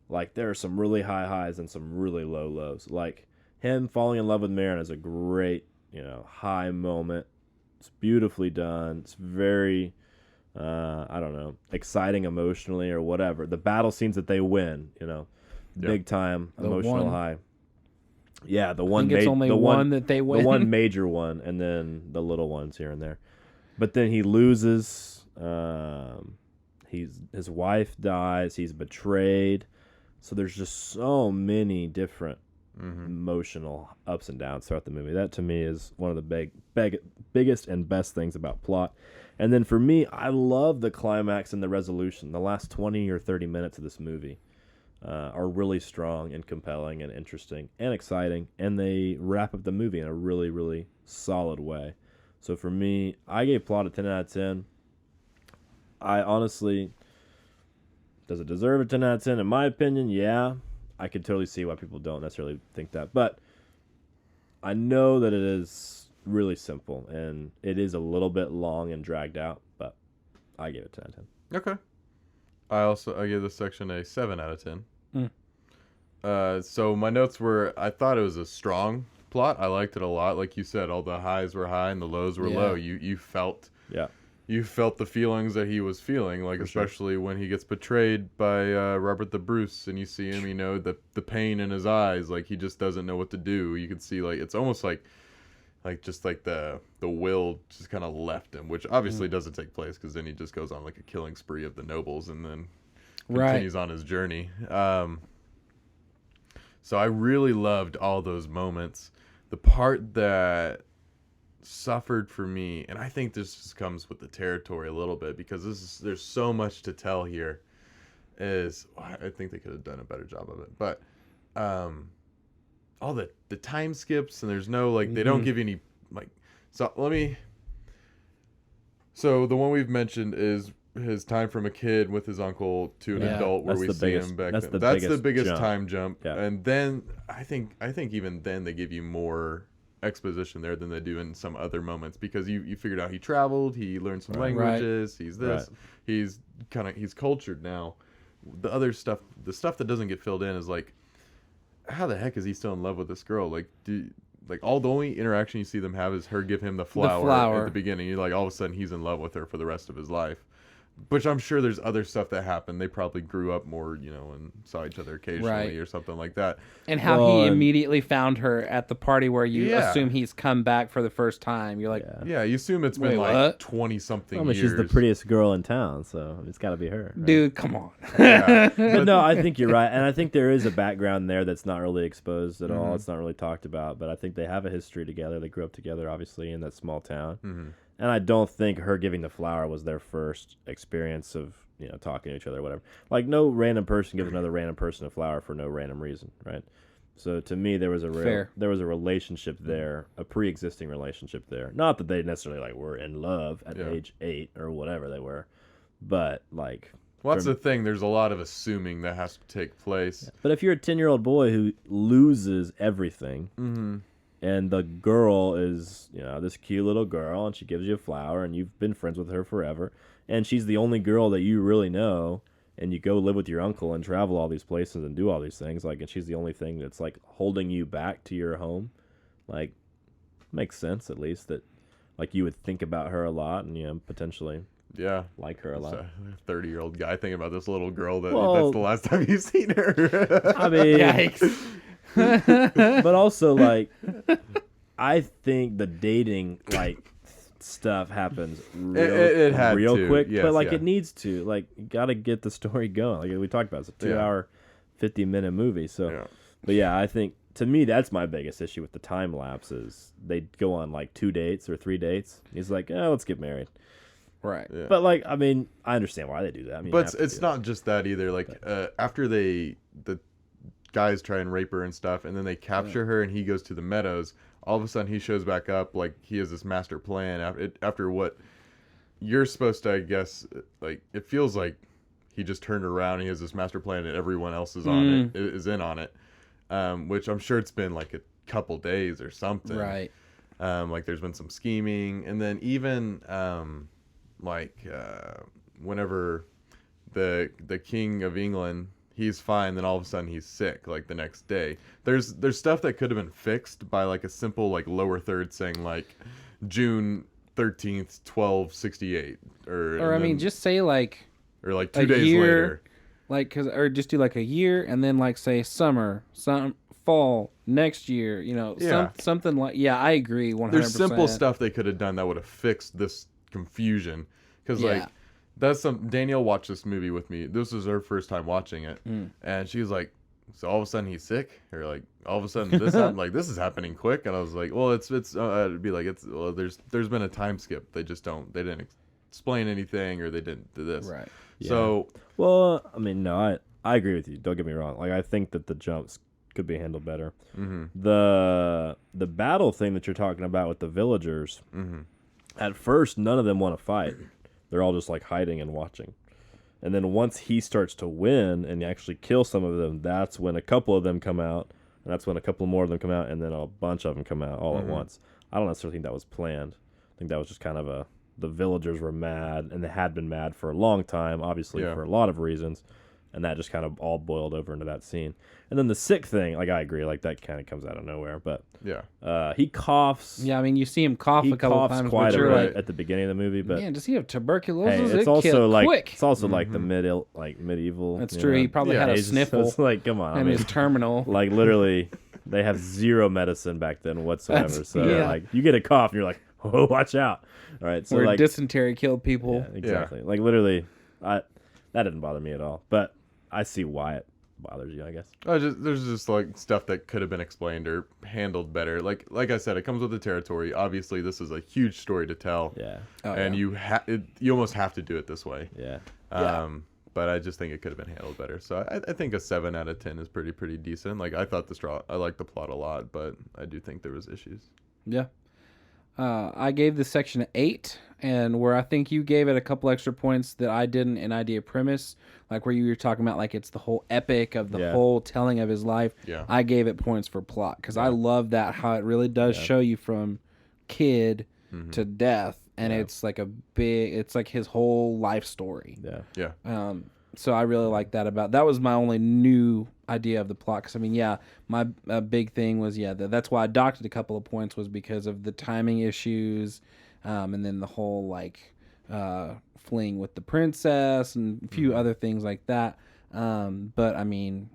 Like, there are some really high highs and some really low lows. Like, him falling in love with Marin is a great, high moment. It's beautifully done. It's very, I don't know, exciting emotionally or whatever. The battle scenes that they win, big time The emotional one. high. Yeah, the I one. think it's only one that they win. The one major one, and then the little ones here and there. But then he loses. His wife dies. He's betrayed. So there's just so many different emotional ups and downs throughout the movie. That to me is one of the biggest and best things about plot. And then for me, I love the climax and the resolution. The last 20 or 30 minutes of this movie are really strong and compelling and interesting and exciting, and they wrap up the movie in a really, really solid way. So for me, I gave plot a 10 out of 10. I honestly... Does it deserve a 10 out of 10? In my opinion, yeah. I could totally see why people don't necessarily think that. But I know that it is really simple, and it is a little bit long and dragged out, but I gave it 10 out of 10. Okay. I gave this section a 7 out of 10. So my notes were, I thought it was a strong plot. I liked it a lot. Like you said, all the highs were high and the lows were low. You felt... Yeah. You felt the feelings that he was feeling, like especially when he gets betrayed by Robert the Bruce, and you see him, the pain in his eyes, like he just doesn't know what to do. You could see, like, it's almost like just like the will just kind of left him, which obviously doesn't take place because then he just goes on like a killing spree of the nobles and then continues on his journey. So I really loved all those moments. The part that suffered for me, and I think this just comes with the territory a little bit because there's so much to tell here, is I think they could have done a better job of it, but all the time skips, and there's no they don't give you any so the one we've mentioned is his time from a kid with his uncle to an adult, where we see him back then. That's the biggest time jump. Yeah. And then I think even then they give you more exposition there than they do in some other moments, because you figured out he traveled, he learned some languages, he's this, he's cultured now. The other stuff, the stuff that doesn't get filled in is like, how the heck is he still in love with this girl? The only interaction you see them have is her give him the flower. At the beginning. You're like, all of a sudden he's in love with her for the rest of his life. Which I'm sure there's other stuff that happened. They probably grew up more, and saw each other occasionally or something like that. And how he immediately found her at the party where you assume he's come back for the first time. You're like, yeah, you assume it's been like 20-something years. She's the prettiest girl in town, so it's got to be her. Right? Dude, come on. But no, I think you're right. And I think there is a background there that's not really exposed at all. It's not really talked about. But I think they have a history together. They grew up together, obviously, in that small town. And I don't think her giving the flower was their first experience of, talking to each other or whatever. Like, no random person gives another random person a flower for no random reason, right? So to me, there was a relationship there, a pre-existing relationship there. Not that they necessarily were in love at age 8 or whatever they were, but like. Well, that's the thing. There's a lot of assuming that has to take place. Yeah. But if you're a 10-year-old boy who loses everything. And the girl is, this cute little girl, and she gives you a flower, and you've been friends with her forever, and she's the only girl that you really know, and you go live with your uncle and travel all these places and do all these things, and she's the only thing that's, holding you back to your home, makes sense, at least, that, you would think about her a lot, and, potentially... Yeah. Like her a lot. A 30-year-old guy thinking about this little girl that's the last time you've seen her. I mean... Yikes. But also, I think the dating, stuff happens real quick. Yes, but, it needs to. You got to get the story going. We talked about it. It's a 2-hour, 50-minute movie. So, But, yeah, I think, to me, that's my biggest issue with the time lapses. They go on, 2 dates or 3 dates. He's like, let's get married. Right. Yeah. But, I mean, I understand why they do that. I mean, but it's not just that either. After the guys try and rape her and stuff, and then they capture her, and he goes to the meadows. All of a sudden, he shows back up he has this master plan. After what you're supposed to, I guess, it feels like he just turned around. And he has this master plan, and everyone else is on it, is in on it. Which I'm sure it's been a couple days or something. Right. There's been some scheming, and then even whenever the King of England. He's fine, then all of a sudden he's sick, the next day. There's stuff that could have been fixed by, a simple, lower third saying, June 13th, 1268. Or I mean, just say, Or, 2 days year, later. or just do, a year, and then, say, summer, fall, next year, something I agree, 100%. There's simple stuff they could have done that would have fixed this confusion. Because, Danielle watched this movie with me. This was her first time watching it, and she was like, "So all of a sudden he's sick, or all of a sudden this happened, this is happening quick." And I was like, "Well, it'd be there's been a time skip. They didn't explain anything, or they didn't do this." Right. Yeah. So, well, I mean, no, I agree with you. Don't get me wrong. I think that the jumps could be handled better. The battle thing that you're talking about with the villagers. At first, none of them want to fight. They're all just hiding and watching. And then once he starts to win and actually kill some of them, that's when a couple of them come out. And that's when a couple more of them come out. And then a bunch of them come out all at once. I don't necessarily think that was planned. I think that was just kind of the villagers were mad. And they had been mad for a long time, obviously, for a lot of reasons. And that just kind of all boiled over into that scene. And then the sick thing, I agree, that kind of comes out of nowhere. But he coughs. Yeah, I mean, you see him cough a couple times. Quite a bit at the beginning of the movie. But man, does he have tuberculosis? Hey, it's also quick. It's also the medieval. That's true. He probably had a sniffle. It's come on, and his terminal. Literally, they have zero medicine back then whatsoever. So you get a cough, and you're like, oh, watch out. All right, so where dysentery killed people. Yeah, exactly. Literally, that didn't bother me at all. But I see why it bothers you, I guess. There's just stuff that could have been explained or handled better. Like I said, it comes with the territory. Obviously, this is a huge story to tell. Yeah. And you almost have to do it this way. Yeah. But I just think it could have been handled better. So I think a 7 out of 10 is pretty decent. I thought I liked the plot a lot, but I do think there was issues. Yeah. I gave this section an 8, and where I think you gave it a couple extra points that I didn't in idea premise, where you were talking about it's the whole epic of the whole telling of his life. Yeah. I gave it points for plot because I love that how it really does show you from kid to death, and it's it's his whole life story. Yeah. So I really like that was my only new idea of the plot. Because, I mean, my big thing was, that's why I docked it a couple of points was because of the timing issues, and then the whole, fleeing with the princess and a few other things like that. But I mean,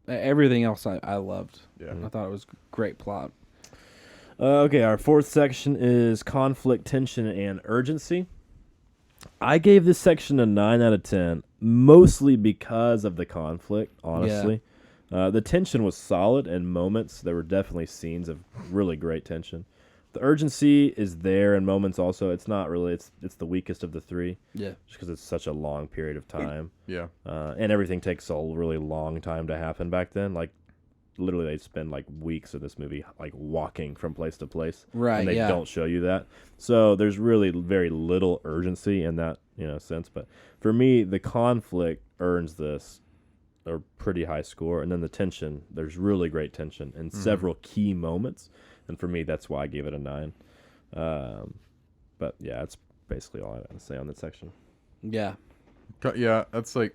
everything else I loved. Yeah. I thought it was great plot. Okay, our fourth section is conflict, tension, and urgency. I gave this section a 9 out of 10, mostly because of the conflict, honestly. The tension was solid in moments. There were definitely scenes of really great tension. The urgency is there in moments also. It's not really, it's the weakest of the three. Yeah. Just because it's such a long period of time. Yeah. And everything takes a really long time to happen back then. Like, literally they'd spend like weeks of this movie like walking from place to place, Right? and they don't show you that, so there's really very little urgency in that sense. But for me, the conflict earns this a pretty high score, and then the tension, there's really great tension in several key moments, and for me that's why I gave it a 9. But yeah, that's basically all I have to say on that section. Yeah. Yeah, that's like,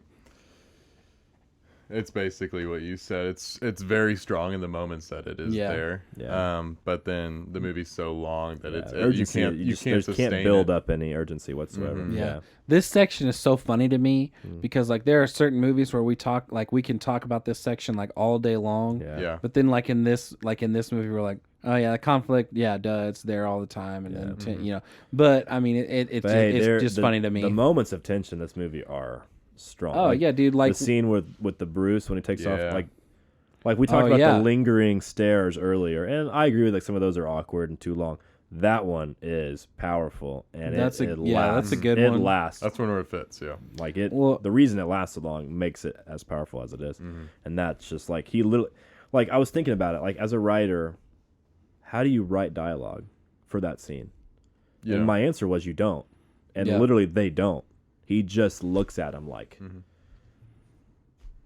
it's basically what you said. It's very strong in the moments that it is there. Yeah. But then the movie's so long that urgency, you can't sustain build it. up any urgency whatsoever. Yeah. This section is so funny to me because like there are certain movies where we can talk about this section like all day long. Yeah. But then like in this movie we're like, oh yeah, the conflict, yeah, duh, it's there all the time, and then But I mean, it's just funny to me. The moments of tension in this movie are strong. Oh yeah, dude! Like the scene with the Bruce when he takes off, like we talked about the lingering stares earlier, and I agree with like some of those are awkward and too long. That one is powerful, and it lasts. That's a good one. It lasts. That's when it fits. Yeah. Like it. Well, the reason it lasts so long makes it as powerful as it is, and that's just like he literally. Like I was thinking about it, like as a writer, how do you write dialogue for that scene? Yeah. And my answer was you don't, and literally they don't. He just looks at him like,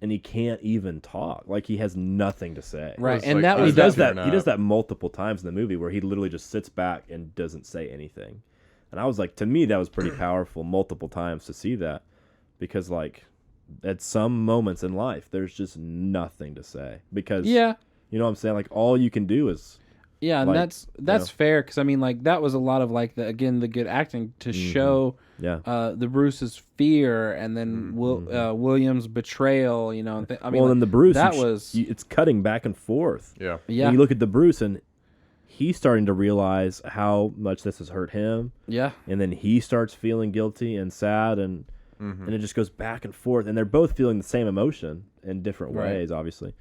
and he can't even talk. Like he has nothing to say. Right, It's and like, that He was does that. He does that multiple times in the movie where he literally just sits back and doesn't say anything. And I was like, to me, that was pretty powerful multiple times to see that, because like at some moments in life, there's just nothing to say because you know what I'm saying. Like all you can do is. Yeah, and like, that's fair because I mean, like that was a lot of like the good acting to show the Bruce's fear and then William's betrayal. You know, I mean, then the Bruce was it's cutting back and forth. Yeah, yeah. And you look at the Bruce and he's starting to realize how much this has hurt him. Yeah, and then he starts feeling guilty and sad and it just goes back and forth, and they're both feeling the same emotion in different ways, obviously.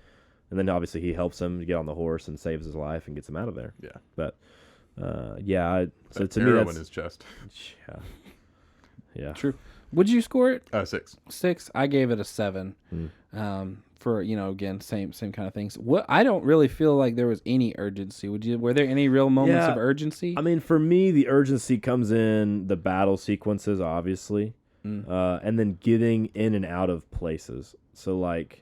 And then obviously he helps him to get on the horse and saves his life and gets him out of there. Yeah. But, so to me, arrow that's... in his chest. Yeah. Yeah. true. Would you score it? 6. 6. I gave it a 7. For, again, same kind of things. I don't really feel like there was any urgency. Were there any real moments of urgency? I mean, for me, the urgency comes in the battle sequences, obviously. And then getting in and out of places. So, like...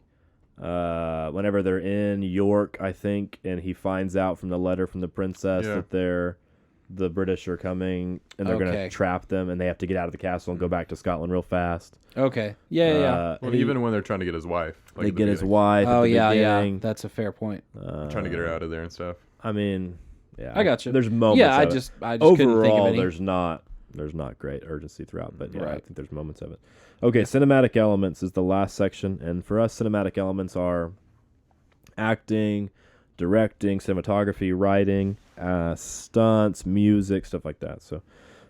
whenever they're in York, I think, and he finds out from the letter from the princess that the British are coming and they're going to trap them and they have to get out of the castle and go back to Scotland real fast. Okay. Yeah. Well, even when they're trying to get his wife. Like they get his wife. Oh, yeah. That's a fair point. Trying to get her out of there and stuff. I mean, I got you. There's moments. Yeah, I just overall, couldn't think of any. There's not great urgency throughout, but I think there's moments of it. Okay, cinematic elements is the last section, and for us, cinematic elements are acting, directing, cinematography, writing, stunts, music, stuff like that. So,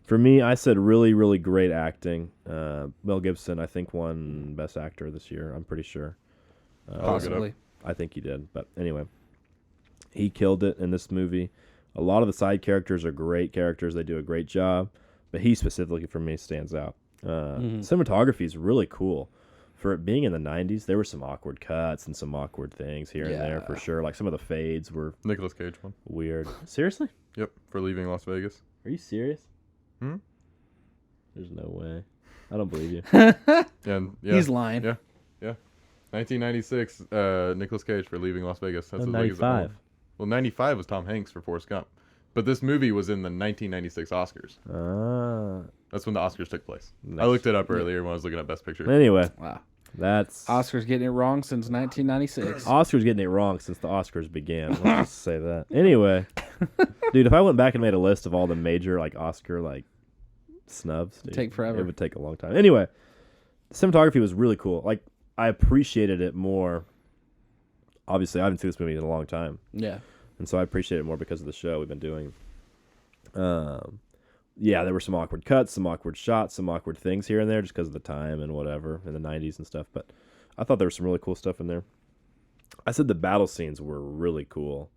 for me, I said really, really great acting. Mel Gibson, I think, won Best Actor this year. I'm pretty sure. Possibly. I think he did, but anyway, he killed it in this movie. A lot of the side characters are great characters. They do a great job, but he specifically, for me, stands out. Cinematography is really cool. For it being in the 90s, there were some awkward cuts and some awkward things here and there for sure. Like some of the fades were Nicolas Cage one. Weird. Seriously? Yep, for Leaving Las Vegas. Are you serious? There's no way. I don't believe you. He's lying. Yeah. 1996, Nicolas Cage for Leaving Las Vegas. That's 95. Well, 95 was Tom Hanks for Forrest Gump. But this movie was in the 1996 Oscars. That's when the Oscars took place. Nice. I looked it up earlier when I was looking at Best Picture. Anyway, wow, that's Oscars getting it wrong since 1996. Oscars getting it wrong since the Oscars began. Let's just say that. Anyway, dude, if I went back and made a list of all the major like Oscar like snubs. Dude. Take forever. It would take a long time. Anyway, the cinematography was really cool. Like, I appreciated it more. Obviously, I haven't seen this movie in a long time. Yeah. And so I appreciate it more because of the show we've been doing. Yeah, there were some awkward cuts, some awkward shots, some awkward things here and there just because of the time and whatever in the 90s and stuff. But I thought there was some really cool stuff in there. I said the battle scenes were really cool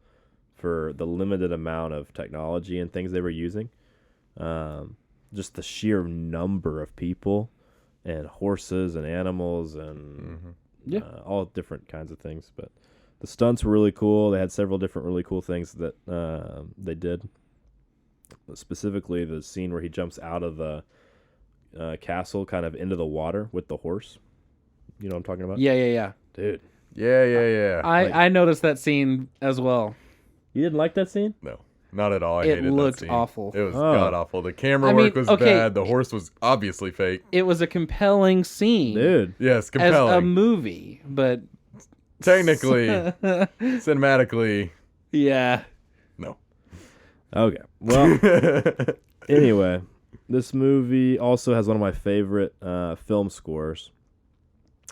for the limited amount of technology and things they were using. Just the sheer number of people and horses and animals and all different kinds of things. But the stunts were really cool. They had several different really cool things that they did. Specifically, the scene where he jumps out of the castle kind of into the water with the horse. You know what I'm talking about? Yeah. Dude. Yeah. I noticed that scene as well. You didn't like that scene? No, not at all. I It hated looked that scene. awful. It was god awful. The camera I mean, work was okay. bad. The horse was obviously fake. It was a compelling scene. Dude. Yes, As compelling. a movie, but Technically, cinematically, yeah. no. Okay. Well, anyway, this movie also has one of my favorite film scores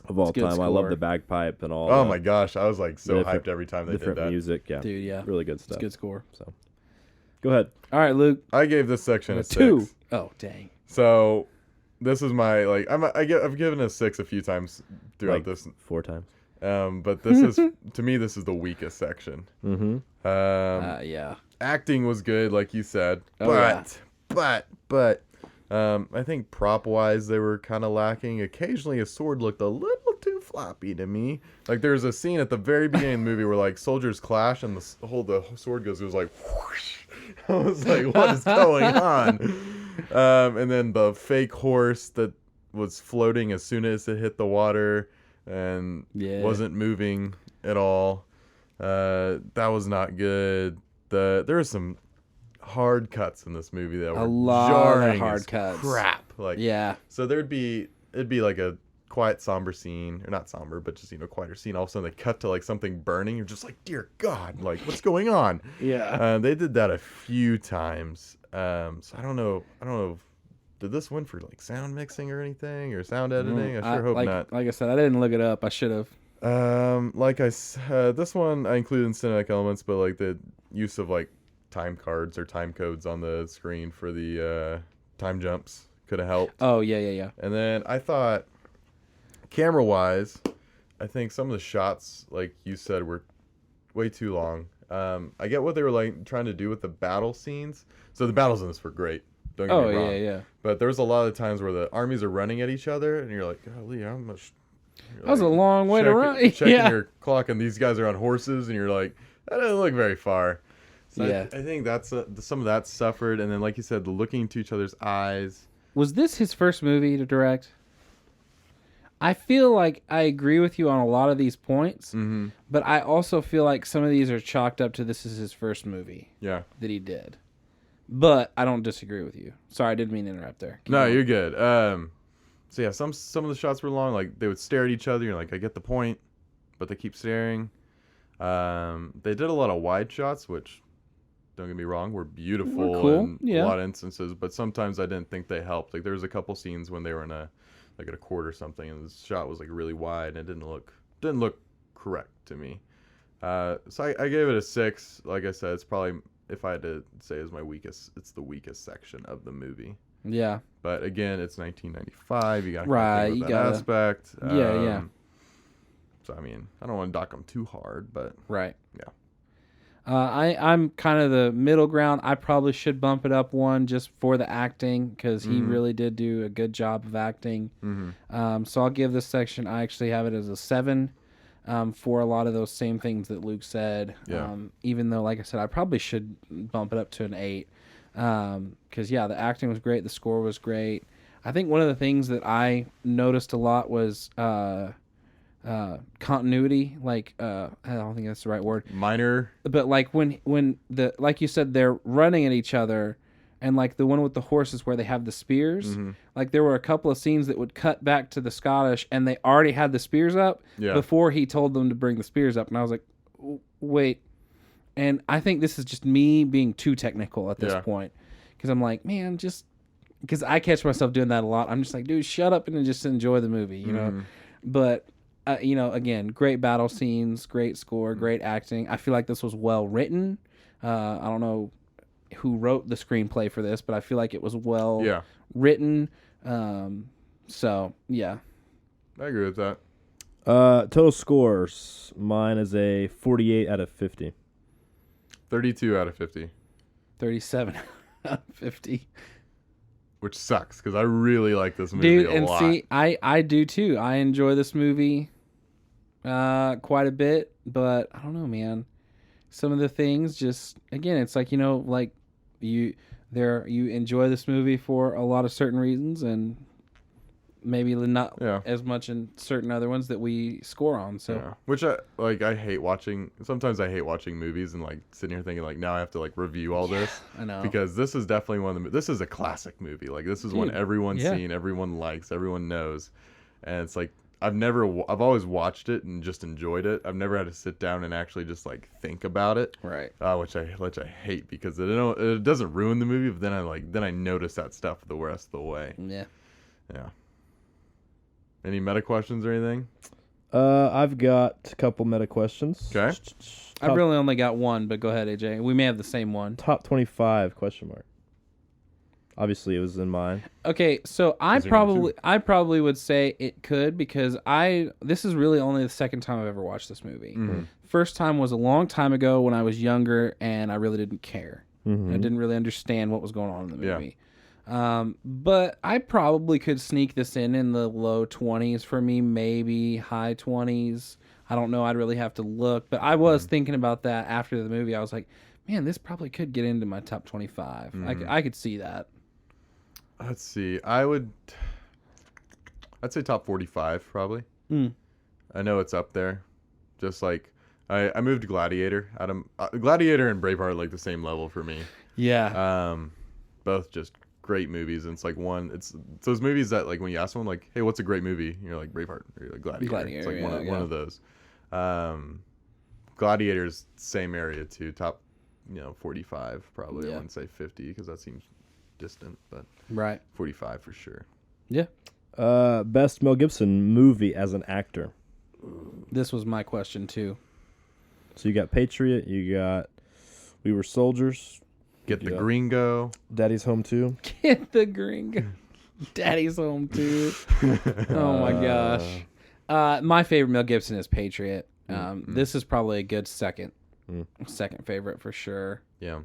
of all It's a time. good I love score. the bagpipe and all Oh the my gosh, I was like so different- hyped every time they did different that. music. Yeah. Dude, yeah. Really good It's stuff. a good score. So, go ahead. All right, Luke. I gave this section a 2. 6. Oh, dang. So this is my like I've given a 6 a few times throughout Like this. 4 times. But this is to me this is the weakest section. Mm-hmm. Yeah. Acting was good, like you said, Oh, but I think prop wise they were kind of lacking. Occasionally a sword looked a little too floppy to me. Like there's a scene at the very beginning of the movie where like soldiers clash and the sword goes like whoosh. I was like, what is going on? And then the fake horse that was floating as soon as it hit the water and wasn't moving at all. That was not good. There were some hard cuts in this movie that were A lot jarring of hard as cuts. crap. Like Yeah. so it'd be like a quiet somber scene, or not somber, but just quieter scene. All of a sudden they cut to like something burning. You're just like, dear God, like what's going on? Yeah. They did that a few times. So I don't know. Did this win for like sound mixing or anything or sound editing? I sure hope not. Like I said, I didn't look it up. I should have. Like I said, this one I included in cinematic elements, but like the use of like time cards or time codes on the screen for the time jumps could have helped. Oh, yeah. And then I thought, camera wise, I think some of the shots, like you said, were way too long. I get what they were like trying to do with the battle scenes. So the battles in this were great. Don't get me wrong. Yeah. But there was a lot of times where the armies are running at each other, and you're like, golly, how much? That was a long way to run. Checking Yeah. your clock, and these guys are on horses, and you're like, that doesn't look very far. So Yeah. I think that's some of that suffered, and then like you said, the looking into each other's eyes. Was this his first movie to direct? I feel like I agree with you on a lot of these points, but I also feel like some of these are chalked up to this is his first movie Yeah. that he did. But I don't disagree with you. Sorry, I didn't mean to interrupt there. Keep No, going. you're good. So yeah, some of the shots were long. Like they would stare at each other. You're like, I get the point, but they keep staring. They did a lot of wide shots, which don't get me wrong, were beautiful Were cool, in yeah. a lot of instances. But sometimes I didn't think they helped. Like there was a couple scenes when they were in at a court or something, and the shot was like really wide, and it didn't look correct to me. So I gave it a 6. Like I said, it's probably, if I had to say, it's the weakest section of the movie. Yeah. But again, it's 1995. You got Right, with you that gotta- aspect. Yeah. So I mean, I don't want to dock them too hard, but Right. yeah. I'm kind of the middle ground. I probably should bump it up one just for the acting because he really did do a good job of acting. So I'll give this section. I actually have it as a 7 for a lot of those same things that Luke said. Yeah. Even though, like I said, I probably should bump it up to an 8 because the acting was great, the score was great. I think one of the things that I noticed a lot was continuity. Like I don't think that's the right word. Minor. But like when the like you said, they're running at each other, and like the one with the horses where they have the spears. Like there were a couple of scenes that would cut back to the Scottish, and they already had the spears up before he told them to bring the spears up, and I was like, wait. And I think this is just me being too technical at this point, because I'm like, man, just because I catch myself doing that a lot. I'm just like, dude, shut up and just enjoy the movie, you know. But again, great battle scenes, great score, great acting. I feel like this was well written. I don't know who wrote the screenplay for this, but I feel like it was well written. So yeah, I agree with that. Total scores. Mine is a 48 out of 50. 32 out of 50. 37 out of 50. Which sucks because I really like this movie a lot. See, I do too. I enjoy this movie quite a bit, but I don't know, man. Some of the things just, again, it's like, like you enjoy this movie for a lot of certain reasons, and maybe not as much in certain other ones that we score on. So which I hate watching. Sometimes I hate watching movies and like sitting here thinking like now I have to like review all this. I know, because this is definitely one of the. This is a classic movie. Like this is one everyone's seen, everyone likes, everyone knows, and it's like I've always watched it and just enjoyed it. I've never had to sit down and actually just like think about it. Right. Which I hate because it doesn't ruin the movie, but then I notice that stuff the rest of the way. Yeah. Yeah. Any meta questions or anything? I've got a couple meta questions. Okay. I really only got one, but go ahead, AJ. We may have the same one. Top 25 question mark. Obviously, it was in mine. Okay, so I probably would say it could, because this is really only the second time I've ever watched this movie. Mm-hmm. First time was a long time ago when I was younger and I really didn't care. I didn't really understand what was going on in the movie. But I probably could sneak this in the low 20s for me, maybe high 20s. I don't know. I'd really have to look. But I was thinking about that after the movie. I was like, man, this probably could get into my top 25. I could see that. Let's see. I'd say top 45 probably. I know it's up there. Just like I moved Gladiator. Gladiator and Braveheart are like the same level for me. Yeah. Both just great movies, and it's those movies that like when you ask someone like, hey, what's a great movie, and you're like Braveheart, or you're like Gladiator. It's like one of those. Gladiator's same area too, top 45 probably. I wouldn't say 50 because that seems distant, but right, 45 for sure. Yeah. Best Mel Gibson movie as an actor. This was my question too. So you got Patriot, you got We Were Soldiers, Get the Gringo, Daddy's Home 2. Get the Gringo, Daddy's Home 2. Oh my gosh. My favorite Mel Gibson is Patriot. This is probably a good second favorite for sure. Yeah.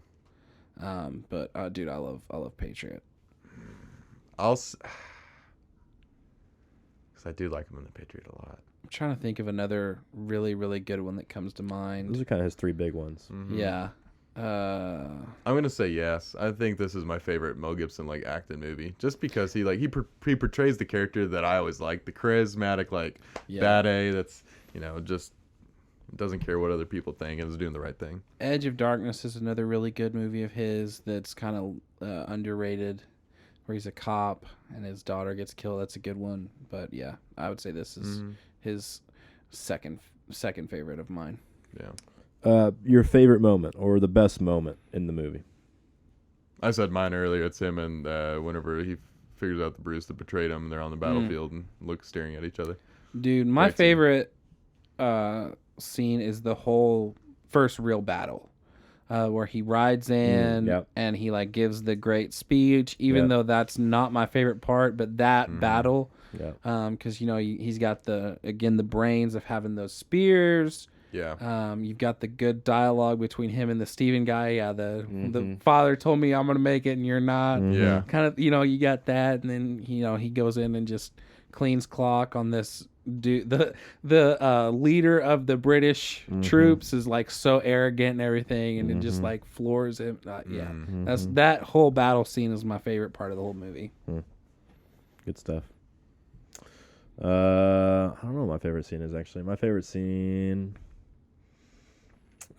But dude, I love Patriot. Because I do like him in the Patriot a lot. I'm trying to think of another really, really good one that comes to mind. Those are kind of his three big ones. Yeah. I'm gonna say yes. I think this is my favorite Mel Gibson like acting movie, just because he portrays the character that I always like, the charismatic bad A that's just doesn't care what other people think and is doing the right thing. Edge of Darkness is another really good movie of his that's kind of underrated, where he's a cop and his daughter gets killed. That's a good one. But yeah, I would say this is his second favorite of mine. Yeah. Your favorite moment or the best moment in the movie? I said mine earlier. It's him and whenever he figures out the Bruce that betrayed him, and they're on the battlefield and staring at each other. Dude, my favorite scene is the whole first real battle, where he rides in and he gives the great speech, even though that's not my favorite part, but that battle, because he's got the brains of having those spears. Yeah. You've got the good dialogue between him and the Steven guy. Yeah, the father told me I'm gonna make it and you're not. Yeah. Kind of, you got that, and then he goes in and just cleans clock on this dude. The leader of the British troops is so arrogant and everything, and it just floors him. That's that whole battle scene is my favorite part of the whole movie. Good stuff. I don't know what my favorite scene is actually. My favorite scene,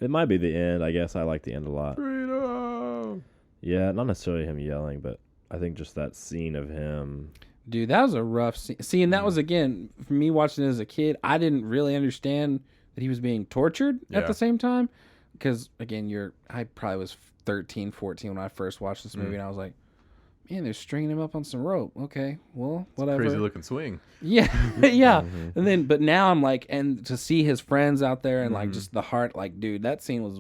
it might be the end. I guess I like the end a lot. Freedom. Yeah, not necessarily him yelling, but I think just that scene of him. Dude, that was a rough scene. See, and that was, again, for me watching it as a kid, I didn't really understand that he was being tortured at the same time. Because, again, I probably was 13, 14 when I first watched this movie, and I was like, man, they're stringing him up on some rope. Okay, well, whatever. Crazy looking swing. Yeah, yeah. And then, but now I'm like, and to see his friends out there and like just the heart, like, dude, that scene was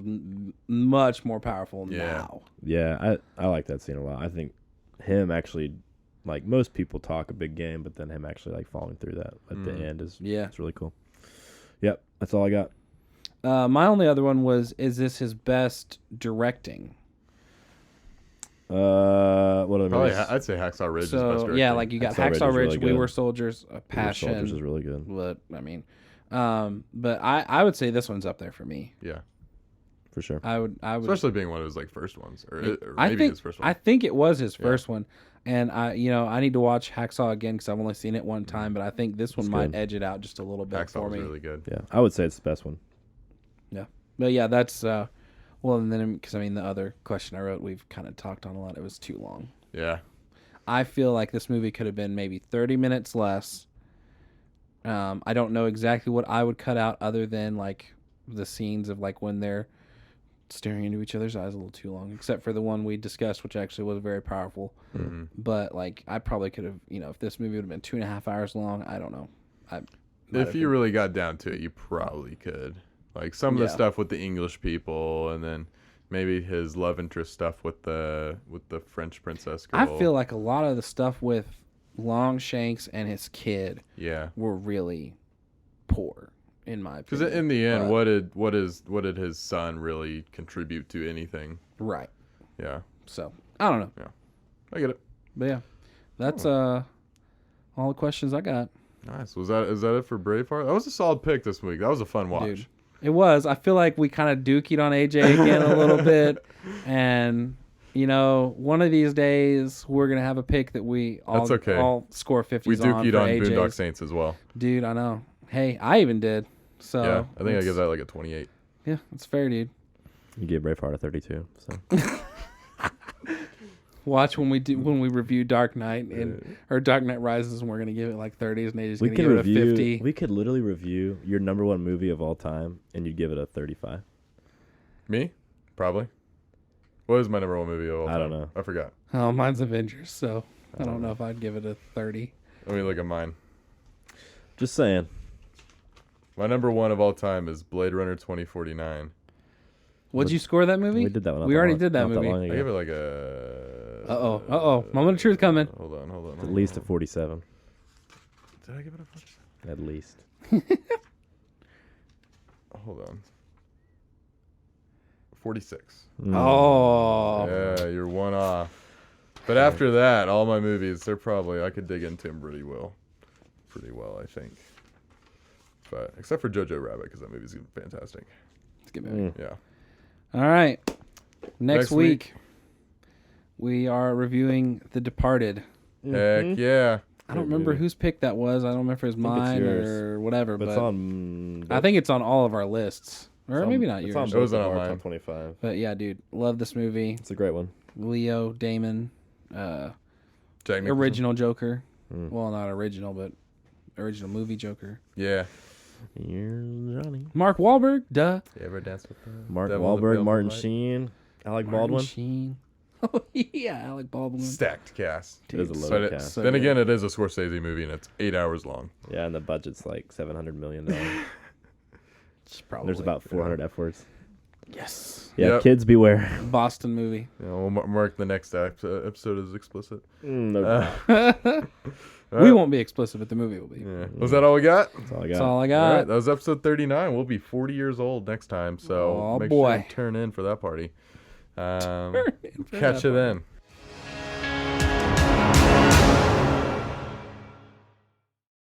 much more powerful now. Yeah, I like that scene a lot. I think him actually, like, most people talk a big game, but then him actually like falling through that at the end is it's really cool. Yep, that's all I got. My only other one was, is this his best directing? What are the Probably, movies? I'd say Hacksaw Ridge is best So directing. yeah, like you got Hacksaw Hacksaw Ridge Ridge, is really We good. Were Soldiers, Passion. Soldiers is really good. But I mean, but I would say this one's up there for me. Yeah. For sure. I would, Especially being one of his like first ones, or I maybe think his first one. I think it was his first one, and I need to watch Hacksaw again because I've only seen it one time, but I think this one might edge it out just a little bit Hacksaw for was me. really good. Yeah, I would say it's the best one. Yeah, but yeah, that's well, and then because I mean the other question I wrote, we've kind of talked on a lot. It was too long. Yeah. I feel like this movie could have been maybe 30 minutes less. I don't know exactly what I would cut out other than like the scenes of like when they're staring into each other's eyes a little too long, except for the one we discussed, which actually was very powerful. Mm-hmm. But like I probably could have, if this movie would have been 2.5 hours long, I don't know. If you really got down to it, you probably could. Like some of the stuff with the English people, and then maybe his love interest stuff with the French princess girl. I feel like a lot of the stuff with Longshanks and his kid were really poor, in my opinion. Because in the end, what did his son really contribute to anything? Right. Yeah. So I don't know. Yeah, I get it. But yeah, that's all the questions I got. Nice. Is that it for Braveheart? That was a solid pick this week. That was a fun watch. Dude, it was. I feel like we kind of dookied on AJ again a little bit, and one of these days we're gonna have a pick that we all score 50s we on. dookied on AJ's. Boondock Saints as well. Dude, I know. Hey, I even did. So yeah, I think I give that like a 28. Yeah, it's fair, dude. You gave Braveheart a 32. So. Watch when we review Dark Knight or Dark Knight Rises, and we're gonna give it like 30s, and AJ's gonna give it a 50. We could literally review your number one movie of all time, and you'd give it a 35. Me? Probably. What is my number one movie of all time? I don't know. I forgot. Oh, mine's Avengers, so I don't know if I'd give it a 30. Let me look at mine. Just saying. My number one of all time is Blade Runner 2049. What'd you score that movie? We did that one. We already did that movie. I give it like a... Uh-oh. Moment of truth coming. Hold on. At least a 47. Did I give it a 47? At least. Hold on. 46. Oh. Yeah, you're one off. But after that, all my movies, I could dig into them pretty well. I think. But except for Jojo Rabbit, because that movie's fantastic. It's a good movie. Yeah. All right. Next week, we are reviewing The Departed. Heck yeah. I don't remember whose pick that was. I don't remember if it was mine or whatever. But it's on. I think it's on all of our lists. Or maybe not yours. It was on mine. Top 25. But yeah, dude. Love this movie. It's a great one. Leo, Damon, Jack Nicholson. original Joker. Well, not original, but original movie Joker. Yeah. Here's Johnny. Mark Wahlberg. Duh. You ever dance with the Mark devil in the Wahlberg, pale Martin moonlight? Sheen, Alec Martin Baldwin. Sheen. Oh, yeah. Alec Baldwin. Stacked cast. It is a But loaded cast. so then good. again, it is a Scorsese movie, and it's 8 hours long. Yeah, and the budget's like $700 million. It's probably. There's about 400 F words. Yes. Yeah, Yep. kids beware. Boston movie. We'll mark the next episode as explicit. No, We won't be explicit, but the movie will be. Yeah. Was that all we got? that's all I got. That's all I All got. right, that was episode 39. We'll be 40 years old next time, so Oh, make boy. sure you turn in for that party. Catch you then.